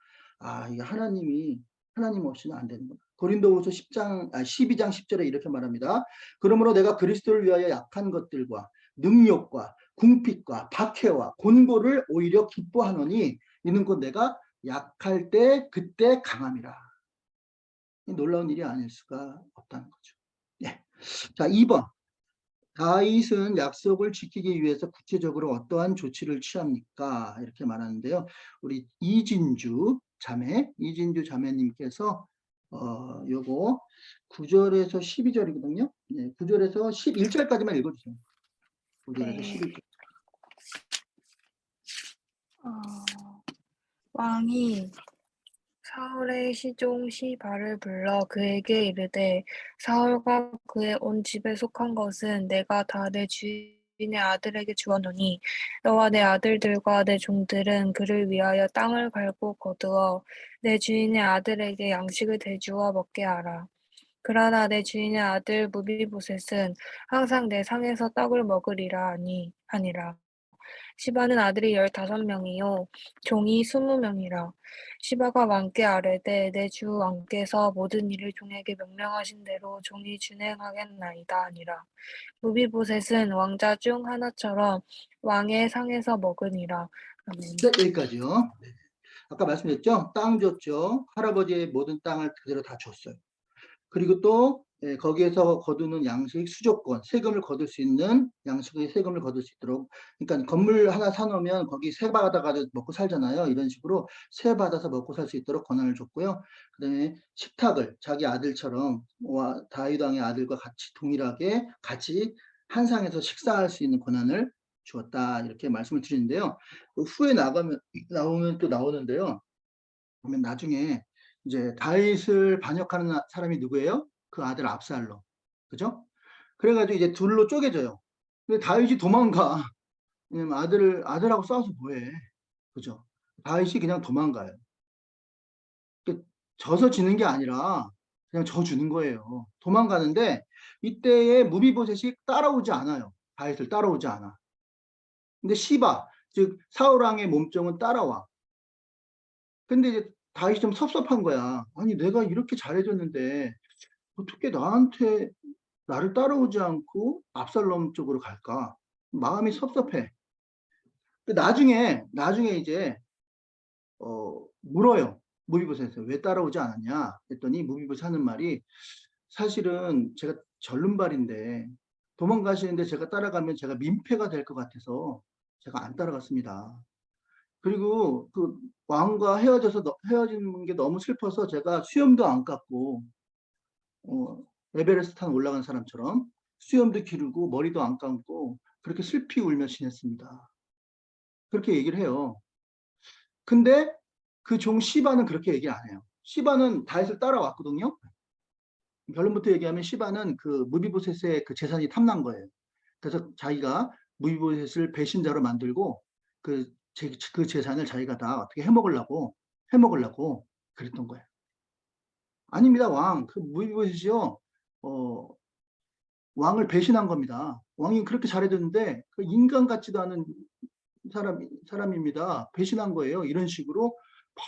이게 하나님 없이는 안 되는 거다. 고린도후서 12장 10절에 이렇게 말합니다. 그러므로 내가 그리스도를 위하여 약한 것들과 능욕과 궁핍과 박해와 곤고를 오히려 기뻐하노니 이는 곧 내가 약할 때 그때 강함이라. 놀라운 일이 아닐 수가 없다는 거죠. 네. 자, 2번. 다윗은 약속을 지키기 위해서 구체적으로 어떠한 조치를 취합니까? 이렇게 말하는데요. 우리 이진주 자매님께서 요거 9절에서 12절이거든요. 네, 9절에서 11절까지만 읽어주세요. 9절에서 네. 11절. 왕이 사울의 시종 시바를 불러 그에게 이르되 사울과 그의 온 집에 속한 것은 내가 다 내 주인의 아들에게 주었노니 너와 내 아들들과 내 종들은 그를 위하여 땅을 갈고 거두어 내 주인의 아들에게 양식을 대주어 먹게 하라. 그러나 내 주인의 아들 무비보셋은 항상 내 상에서 떡을 먹으리라 하니라. 시바는 아들이 15명이요 종이 20명이라. 시바가 왕께 아뢰되 내 주 왕께서 모든 일을 종에게 명령하신 대로 종이 준행하겠나이다 하니라. 무비보셋은 왕자 중 하나처럼 왕의 상에서 먹으니라. 아멘. 네, 여기까지요. 네. 아까 말씀드렸죠? 땅 줬죠. 할아버지의 모든 땅을 그대로 다 줬어요. 그리고 또 예, 거기에서 거두는 양식 수조권, 세금을 거둘 수 있는 양식의 세금을 거둘 수 있도록, 그러니까 건물 하나 사놓으면 거기 세 받아가지고 먹고 살잖아요. 이런 식으로 세 받아서 먹고 살 수 있도록 권한을 줬고요. 그다음에 식탁을 자기 아들처럼 다윗 왕의 아들과 같이 동일하게 같이 한 상에서 식사할 수 있는 권한을 주었다. 이렇게 말씀을 드리는데요. 그 후에 나오면 또 나오는데요. 보면 나중에 이제 다윗을 반역하는 사람이 누구예요? 그 아들 압살롬. 그죠? 그래가지고 이제 둘로 쪼개져요. 근데 다윗이 도망가. 왜냐면 아들하고 싸워서 뭐해. 그죠? 다윗이 그냥 도망가요. 그 져서 지는 게 아니라 그냥 져주는 거예요. 도망가는데 이때에 무비보셋이 따라오지 않아요. 다윗을 따라오지 않아. 근데 시바, 즉 사울 왕의 몸종은 따라와. 근데 이제 다윗이 좀 섭섭한 거야. 아니 내가 이렇게 잘해줬는데 어떻게 나를 따라오지 않고 압살롬 쪽으로 갈까? 마음이 섭섭해. 나중에 이제 물어요. 무비보셋에서 왜 따라오지 않았냐? 했더니 무비보셋 하는 말이 사실은 제가 절름발인데 도망가시는데 제가 따라가면 제가 민폐가 될 것 같아서 제가 안 따라갔습니다. 그리고 그 왕과 헤어진 게 너무 슬퍼서 제가 수염도 안 깎고 에베레스트 산 올라간 사람처럼 수염도 기르고 머리도 안 감고 그렇게 슬피 울며 지냈습니다. 그렇게 얘기를 해요. 근데 그 종 시바는 그렇게 얘기 안 해요. 시바는 다윗을 따라왔거든요. 결론부터 얘기하면 시바는 그 무비보셋의 그 재산이 탐난 거예요. 그래서 자기가 무비보셋을 배신자로 만들고 그 재산을 자기가 다 어떻게 해먹으려고 그랬던 거예요. 아닙니다, 왕. 그 무비보셋이요. 왕을 배신한 겁니다. 왕이 그렇게 잘해줬는데 그 인간 같지도 않은 사람입니다. 배신한 거예요. 이런 식으로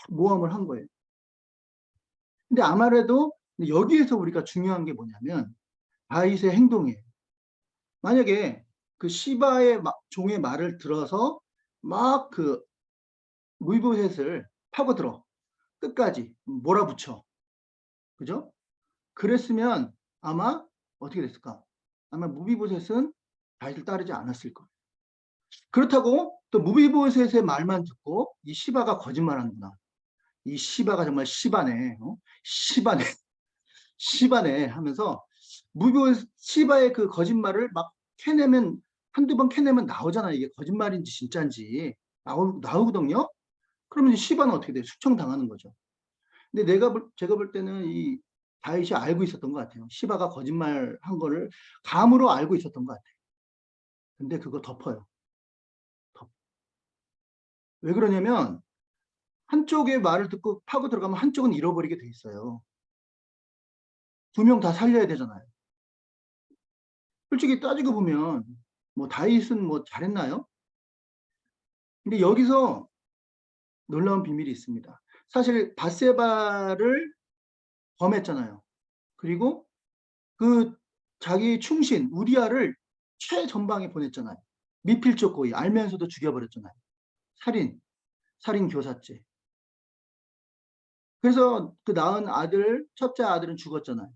모함을 한 거예요. 근데 아무래도 여기에서 우리가 중요한 게 뭐냐면 다윗의 행동이에요. 만약에 그 시바의 종의 말을 들어서 막 그 무비보셋을 파고들어 끝까지 몰아붙여, 그죠? 그랬으면 아마 어떻게 됐을까? 아마 무비보셋은 다윗을 따르지 않았을 거예요. 그렇다고 또 무비보셋의 말만 듣고 이 시바가 거짓말하는구나. 이 시바가 정말 시바네, 시바네, 시바네 하면서 무비보셋 시바의 그 거짓말을 막 캐내면 한두 번 캐내면 나오잖아요. 이게 거짓말인지 진짜인지 나오거든요. 그러면 시바는 어떻게 돼요? 숙청당하는 거죠. 근데 제가 볼 때는 이 다윗이 알고 있었던 것 같아요. 시바가 거짓말한 거를 감으로 알고 있었던 것 같아요. 근데 그거 덮어요. 왜 그러냐면 한쪽의 말을 듣고 파고 들어가면 한쪽은 잃어버리게 돼 있어요. 두 명 다 살려야 되잖아요. 솔직히 따지고 보면 뭐 다윗은 뭐 잘했나요? 근데 여기서 놀라운 비밀이 있습니다. 사실 밧세바를 범했잖아요. 그리고 그 자기 충신 우리아를 최전방에 보냈잖아요. 미필적 고의 알면서도 죽여버렸잖아요. 살인 교사죄. 그래서 그 낳은 아들 첫째 아들은 죽었잖아요.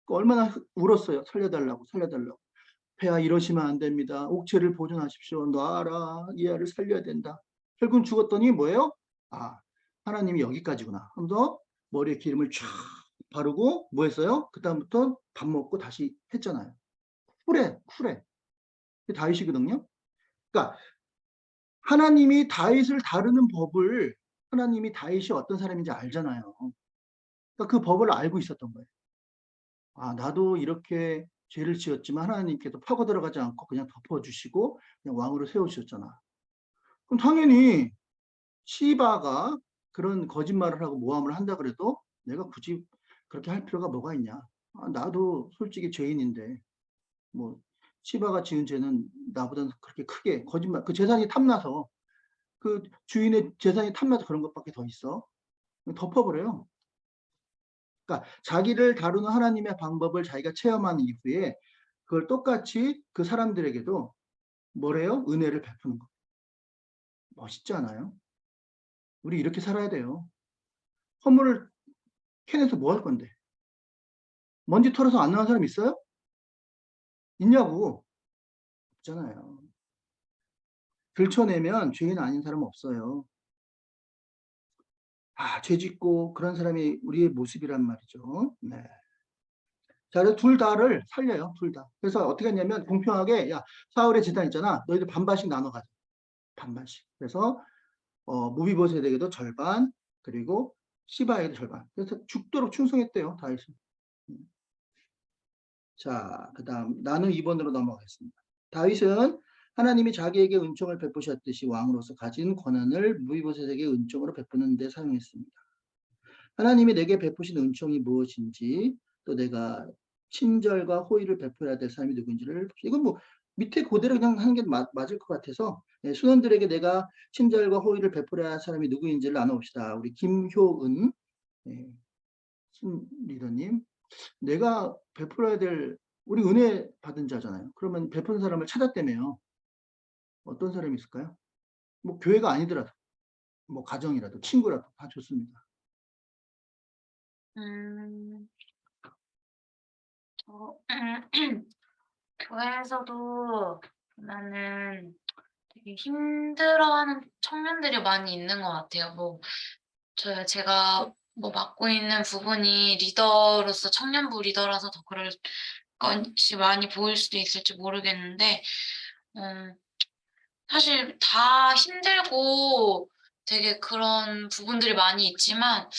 얼마나 울었어요. 살려달라고. 폐하 이러시면 안 됩니다. 옥체를 보존하십시오. 놔라. 이 아를 살려야 된다. 결국은 죽었더니 뭐예요? 아, 하나님이 여기까지구나 하면서 머리에 기름을 쫙 바르고 뭐 했어요? 그 다음부터 밥 먹고 다시 했잖아요. 쿨해. 다윗이거든요. 그러니까 하나님이 다윗을 다루는 법을 하나님이 다윗이 어떤 사람인지 알잖아요. 그러니까 그 법을 알고 있었던 거예요. 아, 나도 이렇게 죄를 지었지만 하나님께서 파고 들어가지 않고 그냥 덮어주시고 그냥 왕으로 세우셨잖아. 그럼 당연히 시바가 그런 거짓말을 하고 모함을 한다 그래도 내가 굳이 그렇게 할 필요가 뭐가 있냐. 아, 나도 솔직히 죄인인데 뭐 시바가 지은 죄는 나보다는 그렇게 크게 거짓말, 그 재산이 탐나서 그 주인의 재산이 탐나서 그런 것밖에 더 있어. 덮어버려요. 그러니까 자기를 다루는 하나님의 방법을 자기가 체험한 이후에 그걸 똑같이 그 사람들에게도 뭐래요? 은혜를 베푸는 거. 멋있지 않아요? 우리 이렇게 살아야 돼요. 허물을 캐내서 뭐 할 건데? 먼지 털어서 안 나온 사람 있어요? 있냐고. 없잖아요. 들춰내면 죄인 아닌 사람 없어요. 죄 짓고 그런 사람이 우리의 모습이란 말이죠. 네. 자, 그래서 둘 다를 살려요. 둘 다. 그래서 어떻게 했냐면 공평하게 야, 사울의 재단 있잖아. 너희들 반반씩 나눠 가자. 반반씩. 그래서 무비보셋에게도 절반, 그리고 시바에게도 절반. 그래서 죽도록 충성했대요. 다윗은. 자, 그다음 나는 2번으로 넘어가겠습니다. 다윗은 하나님이 자기에게 은총을 베푸셨듯이 왕으로서 가진 권한을 무비보셋에게 은총으로 베푸는 데 사용했습니다. 하나님이 내게 베푸신 은총이 무엇인지, 또 내가 친절과 호의를 베풀어야 될 사람이 누구인지를, 이건 뭐 밑에 그대로 그냥 하는 게 맞을 것 같아서 순원들에게 내가 친절과 호의를 베풀어야 할 사람이 누구인지를 나눠봅시다. 우리 김효은 리더님, 내가 베풀어야 될, 우리 은혜 받은 자잖아요. 그러면 베푸는 사람을 찾았다며요. 어떤 사람이 있을까요? 뭐 교회가 아니더라도, 뭐 가정이라도, 친구라도 다 좋습니다. 교회에서도 보면은 되게 힘들어하는 청년들이 많이 있는 것 같아요. 뭐 제가 뭐 맡고 있는 부분이 리더로서 청년부 리더라서 더 그럴 것이 많이 보일 수도 있을지 모르겠는데, 사실 다 힘들고 되게 그런 부분들이 많이 있지만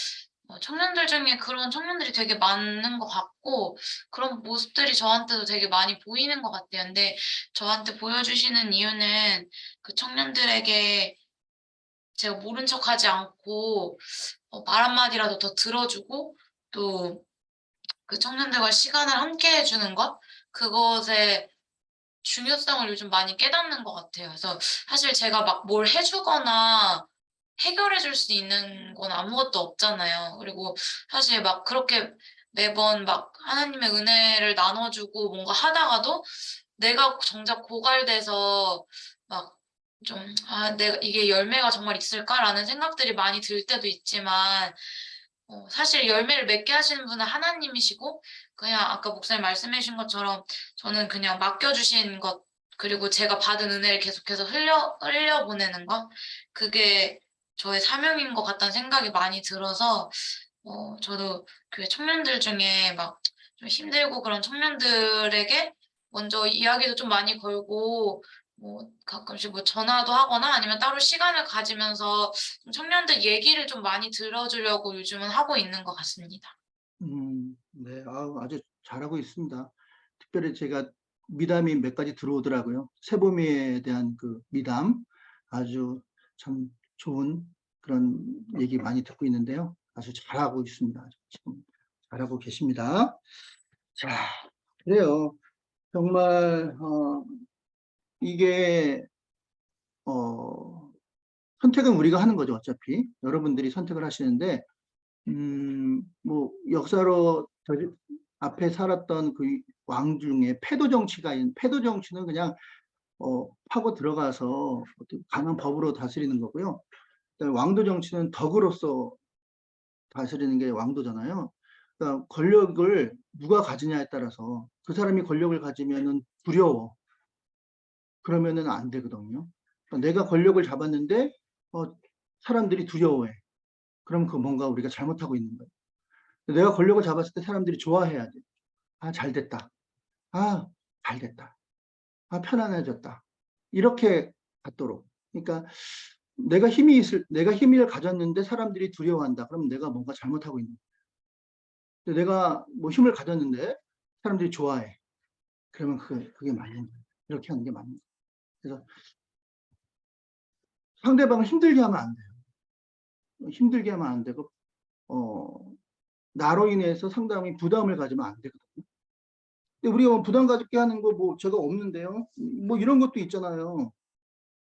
청년들 중에 그런 청년들이 되게 많은 것 같고 그런 모습들이 저한테도 되게 많이 보이는 것 같아요. 근데 저한테 보여주시는 이유는 그 청년들에게 제가 모른 척하지 않고 말 한마디라도 더 들어주고 또 그 청년들과 시간을 함께 해주는 것, 그것의 중요성을 요즘 많이 깨닫는 것 같아요. 그래서 사실 제가 막 뭘 해주거나 해결해 줄 수 있는 건 아무것도 없잖아요. 그리고 사실 막 그렇게 매번 막 하나님의 은혜를 나눠주고 뭔가 하다가도 내가 정작 고갈돼서 막 좀, 내가 이게 열매가 정말 있을까라는 생각들이 많이 들 때도 있지만, 사실 열매를 맺게 하시는 분은 하나님이시고, 그냥 아까 목사님 말씀해 주신 것처럼 저는 그냥 맡겨주신 것, 그리고 제가 받은 은혜를 계속해서 흘려보내는 것, 그게 저의 사명인 것 같다는 생각이 많이 들어서, 저도 교회 청년들 중에 막 좀 힘들고 그런 청년들에게 먼저 이야기도 좀 많이 걸고, 뭐 가끔씩 뭐 전화도 하거나 아니면 따로 시간을 가지면서 좀 청년들 얘기를 좀 많이 들어주려고 요즘은 하고 있는 것 같습니다. 네, 아주 잘하고 있습니다. 특별히 제가 미담이 몇 가지 들어오더라고요. 세보미에 대한 그 미담, 아주 참 좋은 그런 얘기 많이 듣고 있는데요. 아주 잘하고 있습니다. 지금 잘하고 계십니다. 자, 그래요. 정말 이게 선택은 우리가 하는 거죠. 어차피 여러분들이 선택을 하시는데, 뭐 역사로 앞에 살았던 그 왕 중에 패도 정치는 그냥 파고 들어가서 강한 법으로 다스리는 거고요. 그다음에 왕도 정치는 덕으로서 다스리는 게 왕도잖아요. 그러니까 권력을 누가 가지냐에 따라서, 그 사람이 권력을 가지면은 두려워. 그러면은 안 되거든요. 그러니까 내가 권력을 잡았는데 사람들이 두려워해. 그럼 그 뭔가 우리가 잘못하고 있는 거예요. 내가 권력을 잡았을 때 사람들이 좋아해야 돼. 잘 됐다. 잘 됐다. 편안해졌다. 이렇게 갖도록. 그러니까 내가 힘을 가졌는데 사람들이 두려워한다. 그럼 내가 뭔가 잘못하고 있는 거예요. 내가 뭐 힘을 가졌는데 사람들이 좋아해. 그러면 그게 맞는 거예요. 이렇게 하는 게 맞는 거예요. 그래서 상대방을 힘들게 하면 안 돼요. 힘들게 하면 안 되고, 나로 인해서 상당히 부담을 가지면 안 되거든요. 근데 우리가 뭐 부담 가지게 하는 거 뭐 제가 없는데요. 뭐 이런 것도 있잖아요.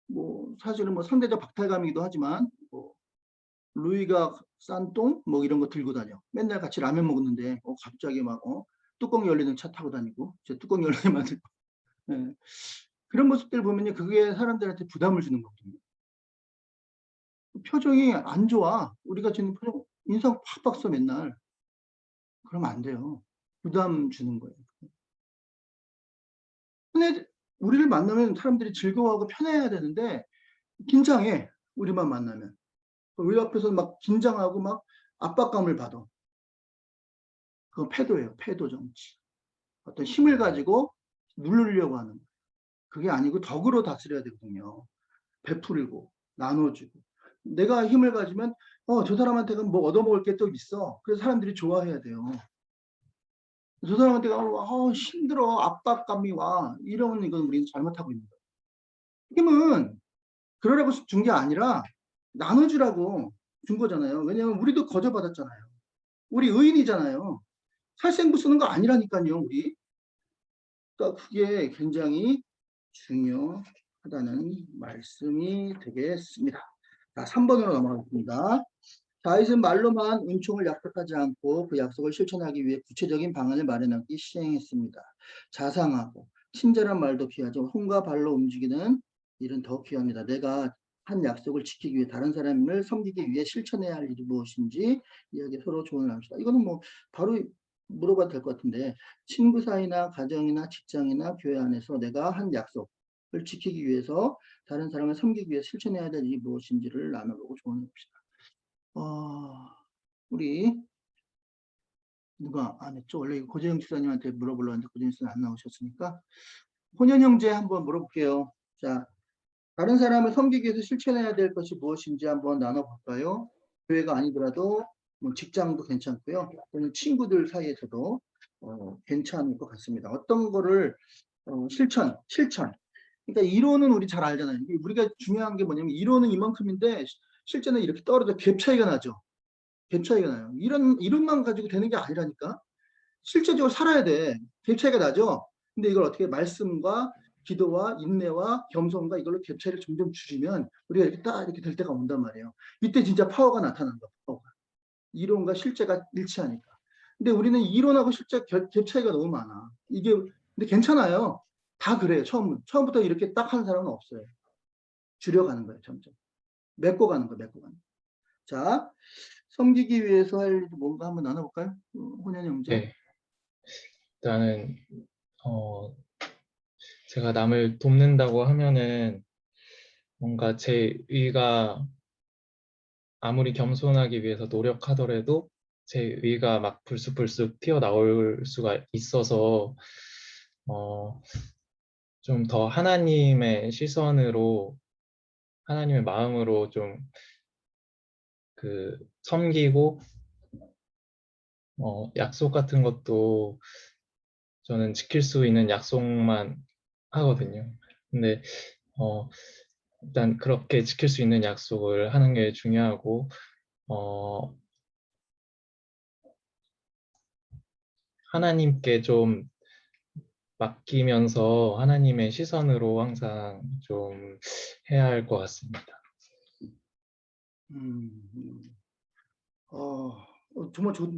뭐 사실은 뭐 상대적 박탈감이기도 하지만, 뭐 루이가 싼 똥 뭐 이런 거 들고 다녀. 맨날 같이 라면 먹었는데 갑자기 막 뚜껑 열리는 차 타고 다니고, 제 뚜껑 열리게 만들고. 예. 그런 모습들 보면요, 그게 사람들한테 부담을 주는 거거든요. 표정이 안 좋아. 우리가 지금 인상 팍팍 써 맨날. 그러면 안 돼요. 부담 주는 거예요. 우리를 만나면 사람들이 즐거워하고 편해야 되는데 긴장해. 우리만 만나면. 우리 앞에서 막 긴장하고 막 압박감을 받아. 그건 패도예요. 패도 정치. 어떤 힘을 가지고 누르려고 하는 거예요. 그게 아니고 덕으로 다스려야 되거든요. 베풀고 나눠주고. 내가 힘을 가지면 저 사람한테가 뭐 얻어먹을 게 또 있어. 그래서 사람들이 좋아해야 돼요. 저 사람한테가 힘들어. 압박감이 와. 이런 이건 우리는 잘못하고 있는 거예요. 힘은 그러라고 준 게 아니라 나눠주라고 준 거잖아요. 왜냐하면 우리도 거저받았잖아요. 우리 의인이잖아요. 살생부 쓰는 거 아니라니까요, 우리. 그러니까 그게 굉장히 중요하다는 말씀이 되겠습니다. 자, 3번으로 넘어가겠습니다. 다윗은 말로만 은총을 약속하지 않고 그 약속을 실천하기 위해 구체적인 방안을 마련하기 시행했습니다. 자상하고 친절한 말도 귀하죠. 손과 발로 움직이는 일은 더 귀합니다. 내가 한 약속을 지키기 위해 다른 사람을 섬기기 위해 실천해야 할 일이 무엇인지 이야기 서로 조언을 합시다. 이거는 뭐 바로 물어봐도 될 것 같은데 친구 사이나 가정이나 직장이나 교회 안에서 내가 한 약속을 지키기 위해서 다른 사람을 섬기기 위해 실천해야 될 일이 무엇인지를 나눠보고 조언해 봅시다. 우리 누가 안 했죠? 원래 고재영 지사님한테 물어보려고 했는데 고재영 지사님 안 나오셨으니까 혼연 형제 한번 물어볼게요. 자, 다른 사람을 섬기기 위해서 실천해야 될 것이 무엇인지 한번 나눠볼까요? 교회가 아니더라도 뭐 직장도 괜찮고요. 또는 친구들 사이에서도 괜찮을 것 같습니다. 어떤 거를 실천. 그러니까 이론은 우리 잘 알잖아요. 우리가 중요한 게 뭐냐면 이론은 이만큼인데 실제는 이렇게 떨어져 갭 차이가 나죠. 갭 차이가 나요. 이론만 가지고 되는 게 아니라니까. 실제적으로 살아야 돼. 갭 차이가 나죠. 근데 이걸 어떻게 말씀과 기도와 인내와 겸손과 이걸로 갭 차이를 점점 줄이면 우리가 이렇게 딱 이렇게 될 때가 온단 말이에요. 이때 진짜 파워가 나타나는 거야. 파워가. 이론과 실제가 일치하니까. 근데 우리는 이론하고 실제 갭 차이가 너무 많아. 이게 근데 괜찮아요. 다 그래요. 처음부터 이렇게 딱 하는 사람은 없어요. 줄여가는 거예요. 점점. 메꿔가는 거예요. 메꿔가는 거. 자, 섬기기 위해서 할 일이 뭔가 한번 나눠볼까요? 혼연 형제. 네. 일단은 제가 남을 돕는다고 하면은 뭔가 제 의가 아무리 겸손하기 위해서 노력하더라도 제 의가 막 불쑥불쑥 튀어나올 수가 있어서 좀 더 하나님의 시선으로 하나님의 마음으로 좀 그 섬기고 약속 같은 것도 저는 지킬 수 있는 약속만 하거든요. 근데 일단 그렇게 지킬 수 있는 약속을 하는 게 중요하고 하나님께 좀 맡기면서 하나님의 시선으로 항상 좀 해야 할 것 같습니다.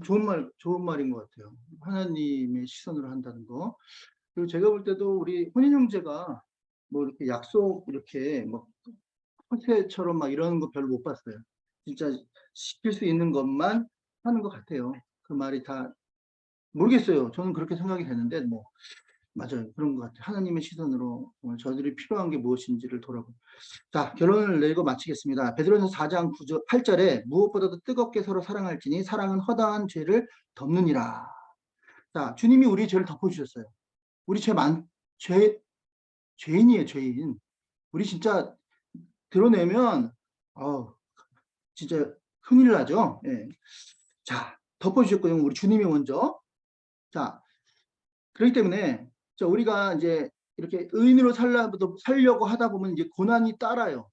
정말 좋은 말인 것 같아요. 하나님의 시선으로 한다는 거. 그리고 제가 볼 때도 우리 혼인 형제가 뭐 이렇게 약속 이렇게 뭐 허세처럼 막 이러는 거 별로 못 봤어요. 진짜 시킬 수 있는 것만 하는 것 같아요. 그 말이 다 모르겠어요. 저는 그렇게 생각이 되는데 뭐 맞아요. 그런 것 같아요. 하나님의 시선으로 오늘 저들이 필요한 게 무엇인지를 돌아보고. 자, 결론을 내고 마치겠습니다. 베드로전서 4장 8절에 무엇보다도 뜨겁게 서로 사랑할지니 사랑은 허다한 죄를 덮느니라. 자, 주님이 우리 죄를 덮어주셨어요. 우리 죄인이에요, 죄인. 우리 진짜 드러내면 진짜 큰일 나죠. 예. 자, 덮어주셨고요. 우리 주님이 먼저. 자, 그렇기 때문에 우리가 이제 이렇게 의인으로 살려고 하다 보면 이제 고난이 따라요.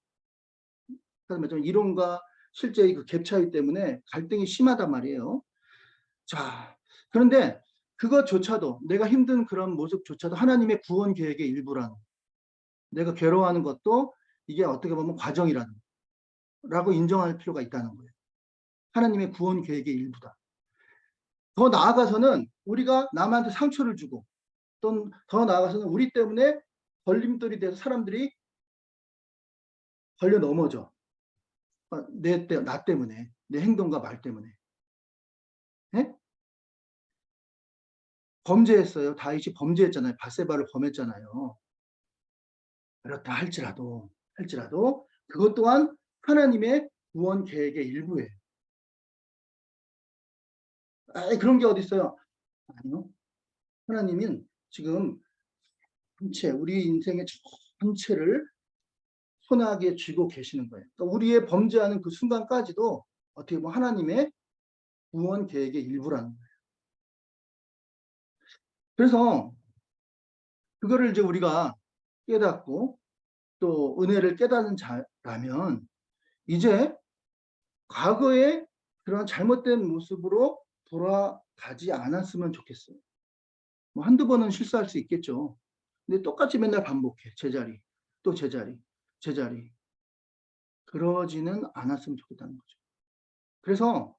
그래서 이론과 실제의 그 갭 차이 때문에 갈등이 심하단 말이에요. 자, 그런데 그것조차도 내가 힘든 그런 모습조차도 하나님의 구원 계획의 일부라는, 내가 괴로워하는 것도 이게 어떻게 보면 과정이라는 라고 인정할 필요가 있다는 거예요. 하나님의 구원 계획의 일부다. 더 나아가서는 우리가 남한테 상처를 주고 또 더 나아가서는 우리 때문에 걸림돌이 돼서 사람들이 걸려 넘어져. 나 때문에, 내 행동과 말 때문에. 네? 범죄했어요. 다윗이 범죄했잖아요. 밧세바를 범했잖아요. 그렇다 할지라도 그것 또한 하나님의 구원 계획의 일부예요. 그런 게 어디 있어요? 아니요. 하나님은 지금 전체 우리 인생의 전체를 손아귀에 쥐고 계시는 거예요. 그러니까 우리의 범죄하는 그 순간까지도 어떻게 보면 하나님의 구원 계획의 일부라는 거예요. 그래서 그거를 이제 우리가 깨닫고 또 은혜를 깨닫는 자라면 이제 과거의 그런 잘못된 모습으로 돌아가지 않았으면 좋겠어요. 뭐 한두 번은 실수할 수 있겠죠. 근데 똑같이 맨날 반복해. 제자리, 또 제자리, 제자리. 그러지는 않았으면 좋겠다는 거죠. 그래서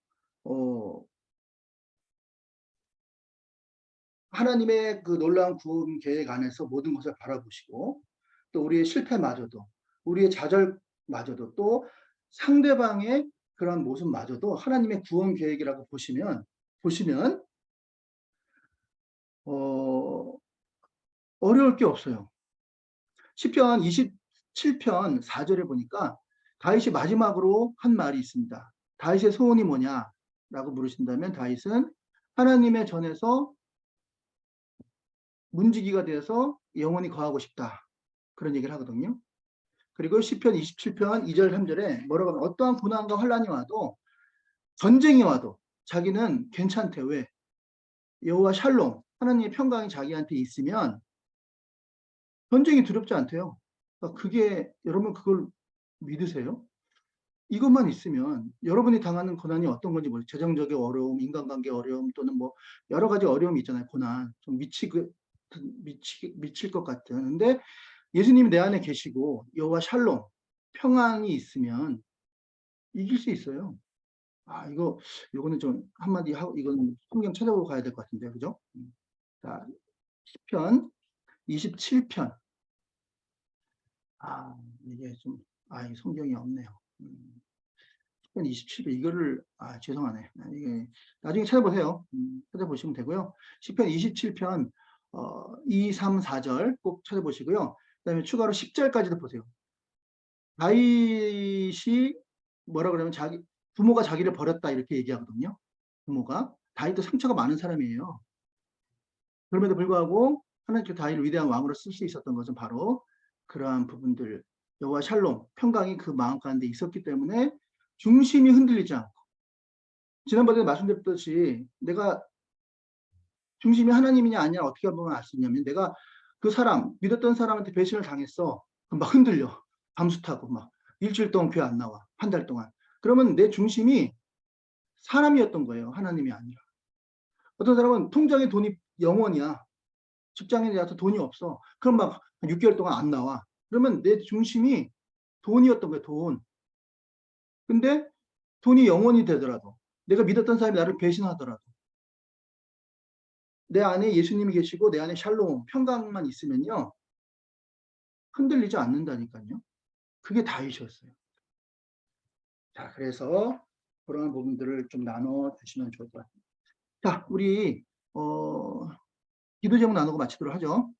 하나님의 그 놀라운 구원 계획 안에서 모든 것을 바라보시고 또 우리의 실패마저도 우리의 좌절마저도 또 상대방의 그런 모습마저도 하나님의 구원 계획이라고 보시면 어려울 게 없어요. 시편 27편 4절에 보니까 다윗이 마지막으로 한 말이 있습니다. 다윗의 소원이 뭐냐라고 물으신다면 다윗은 하나님의 전에서 문지기가 되어서 영원히 거하고 싶다. 그런 얘기를 하거든요. 그리고 시편 27편 2절 3절에 뭐라고 하면 어떠한 고난과 환난이 와도 전쟁이 와도 자기는 괜찮대. 왜? 여호와 샬롬 하나님의 평강이 자기한테 있으면 전쟁이 두렵지 않대요. 그러니까 그게 여러분 그걸 믿으세요? 이것만 있으면 여러분이 당하는 고난이 어떤 건지 모르겠어요. 재정적인 어려움, 인간관계 어려움 또는 뭐 여러 가지 어려움이 있잖아요. 고난 좀 미칠 것 같은. 근데 예수님이 내 안에 계시고 여호와 샬롬 평안이 있으면 이길 수 있어요. 이거는 좀 한마디 하고 이건 성경 찾아보고 가야 될 것 같은데, 그죠? 자, 시편 27편. 이게 좀 이 성경이 없네요. 시편 27편 이거를 죄송하네. 이게 나중에 찾아보세요. 찾아보시면 되고요. 시편 27편 2, 3, 4절 꼭 찾아보시고요. 그다음에 추가로 10절까지도 보세요. 다윗이 뭐라 그러면 부모가 자기를 버렸다 이렇게 얘기하거든요. 부모가 다윗도 상처가 많은 사람이에요. 그럼에도 불구하고 하나님께서 다윗을 위대한 왕으로 쓸 수 있었던 것은 바로 그러한 부분들 여호와 샬롬 평강이 그 마음 가운데 있었기 때문에 중심이 흔들리지 않고 지난번에 말씀드렸듯이 내가 중심이 하나님이냐 아니냐 어떻게 보면 알 수 있냐면 내가 그 사람 믿었던 사람한테 배신을 당했어. 그럼 막 흔들려. 밤수 타고 막 일주일 동안 교회 안 나와. 한 달 동안. 그러면 내 중심이 사람이었던 거예요. 하나님이 아니라. 어떤 사람은 통장에 돈이 0원이야. 직장에 대해서 돈이 없어. 그럼 막 6개월 동안 안 나와. 그러면 내 중심이 돈이었던 거예요. 돈. 근데 돈이 0원이 되더라도 내가 믿었던 사람이 나를 배신하더라도 내 안에 예수님이 계시고 내 안에 샬롬, 평강만 있으면요. 흔들리지 않는다니까요. 그게 다윗이었어요. 자, 그래서 그러한 부분들을 좀 나눠 주시면 좋을 것 같아요. 자, 우리 기도 제목 나누고 마치도록 하죠.